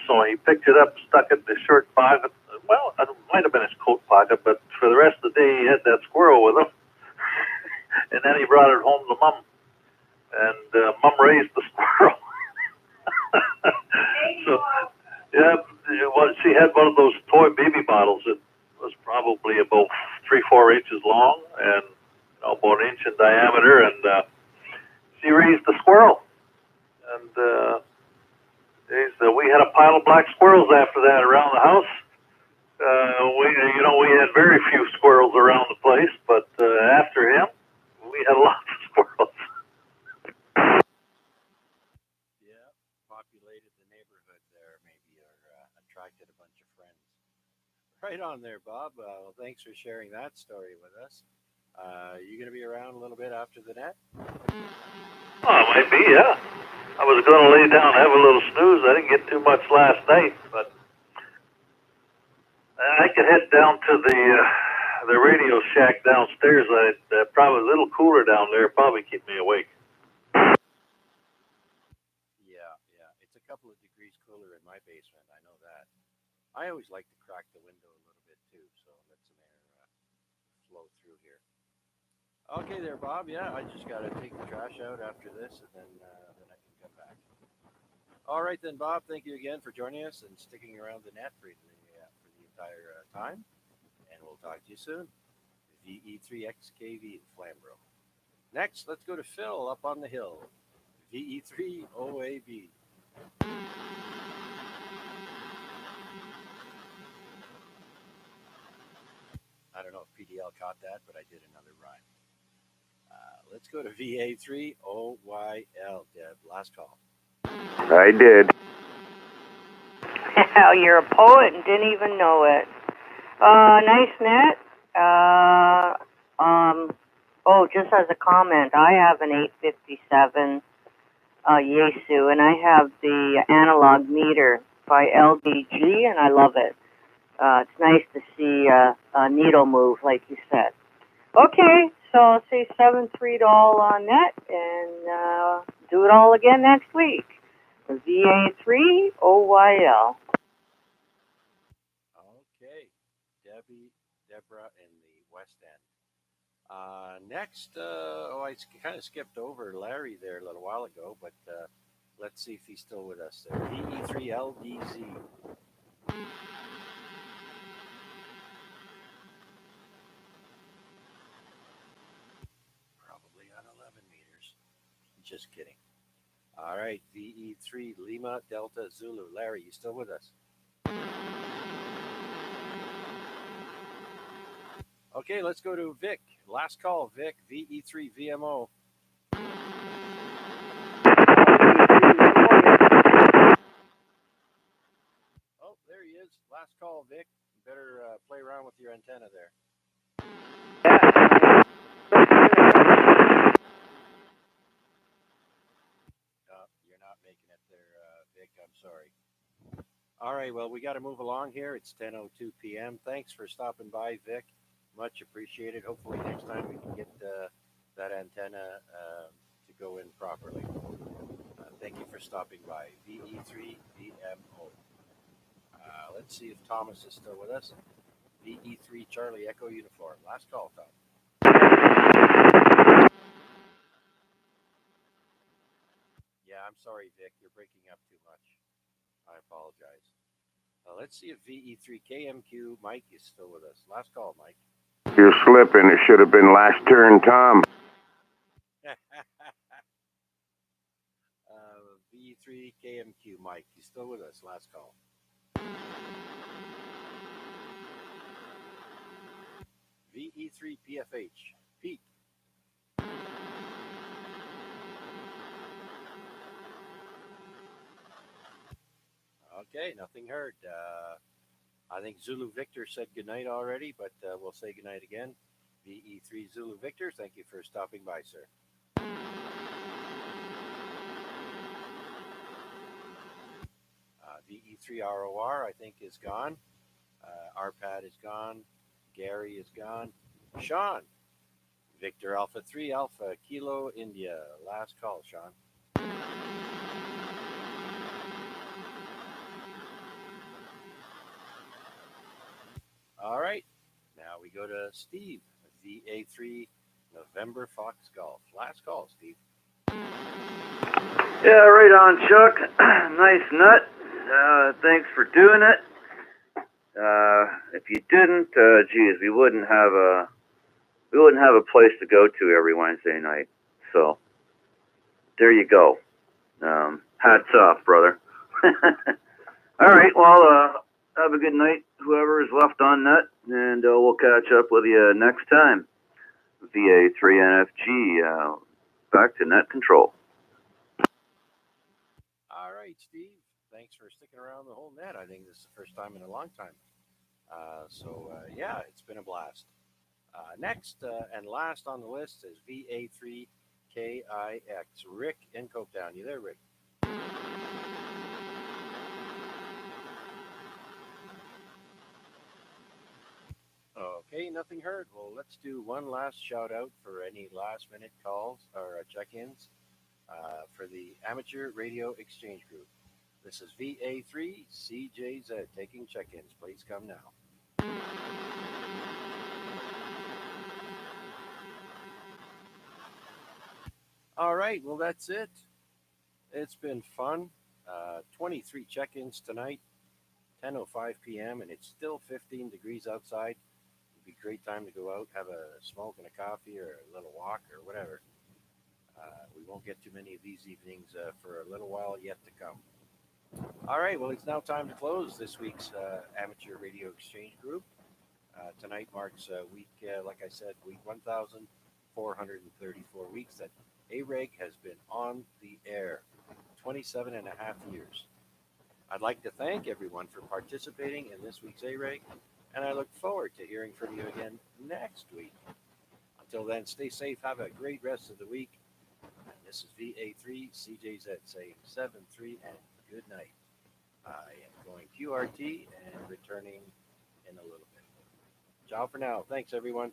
so he picked it up, stuck it in his shirt pocket. Well, it might have been his coat pocket, but for the rest of the day, he had that squirrel with him. And then he brought it home to Mom. And Mom raised the squirrel. So, yeah, she had one of those toy baby bottles. It was probably about 3-4 inches long and about an inch in diameter. And she raised the squirrel. And we had a pile of black squirrels after that around the house. We had very few squirrels around the place, but after him, we had lots of squirrels. Yeah, populated the neighborhood there, maybe, or attracted a bunch of friends. Right on there, Bob. Well, thanks for sharing that story with us. You going to be around a little bit after the net? Oh, it might be, yeah. I was going to lay down and have a little snooze. I didn't get too much last night, but I could head down to the radio shack downstairs. Probably a little cooler down there. Probably keep me awake. Yeah. It's a couple of degrees cooler in my basement. I know that. I always like to crack the window a little bit too, so let some air flow through here. Okay, there, Bob. Yeah, I just got to take the trash out after this, and then I can come back. All right, then, Bob. Thank you again for joining us and sticking around the net for the entire time. And we'll talk to you soon. VE3XKV in Flamborough. Next, let's go to Phil up on the hill. VE3OAB. I don't know if PDL caught that, but I did another rhyme. Let's go to VA3OYL, Deb. Last call. I did. You're a poet and didn't even know it. Nice net. Just as a comment, I have an 857 Yaesu, and I have the analog meter by LDG, and I love it. It's nice to see a needle move, like you said. Okay, so I'll say 7-3 to all on net, and do it all again next week. VA3OYL. Okay, Deborah in the West End. Next, I kind of skipped over Larry there a little while ago, but let's see if he's still with us there. VE3LDZ. Probably on 11 meters. Just kidding. All right, VE3 Lima Delta Zulu. Larry, you still with us? Okay, let's go to Vic. Last call, Vic. VE3 VMO. Oh, there he is. Last call, Vic. You better play around with your antenna there. You're not making it there, Vic. I'm sorry. All right, well, we got to move along here. It's 10:02 p.m. Thanks for stopping by, Vic. Much appreciated. Hopefully next time we can get that antenna to go in properly. Thank you for stopping by. VE3 VMO. Let's see if Thomas is still with us. VE3 Charlie Echo Uniform. Last call, Tom. Yeah, I'm sorry, Vic. You're breaking up too much. I apologize. Let's see if VE3 KMQ Mike is still with us. Last call, Mike. You're slipping. It should have been last turn, Tom. VE3 KMQ Mike, you still with us? Last call. VE3 PFH Pete. Okay, nothing heard. I think Zulu Victor said goodnight already, but we'll say goodnight again. VE3 Zulu Victor, thank you for stopping by, sir. VE3 ROR, I think, is gone. RPAD is gone. Gary is gone. Sean. Victor Alpha 3 Alpha Kilo India. Last call, Sean. All right. Now we go to Steve. VA3 November Fox Golf. Last call, Steve. Yeah, right on, Chuck. Nice nut. Thanks for doing it. If you didn't, geez, we wouldn't have a place to go to every Wednesday night. So there you go. Hats off, brother. All right. Well, have a good night, whoever is left on net, and we'll catch up with you next time. VA3NFG, back to net control. All right, Steve. Thanks for sticking around the whole net. I think this is the first time in a long time. Yeah, it's been a blast. Next and last on the list is VA3KIX. Rick in Copetown. You there, Rick? Okay, nothing heard. Well, let's do one last shout out for any last minute calls or check-ins for the Amateur Radio Exchange Group. This is VA3CJZ taking check-ins. Please come now. All right, well, that's it. It's been fun. 23 check-ins tonight, 10:05 p.m., and it's still 15 degrees outside. It'd be a great time to go out, have a smoke and a coffee or a little walk or whatever. We won't get too many of these evenings for a little while yet to come. All right, well, it's now time to close this week's Amateur Radio Exchange Group. Tonight marks week, like I said, week 1,434 weeks that AREG has been on the air, 27 and a half years. I'd like to thank everyone for participating in this week's AREG, and I look forward to hearing from you again next week. Until then, stay safe, have a great rest of the week. And this is VA3CJZ saying 7-3 and good night. I am going QRT and returning in a little bit. Ciao for now. Thanks, everyone.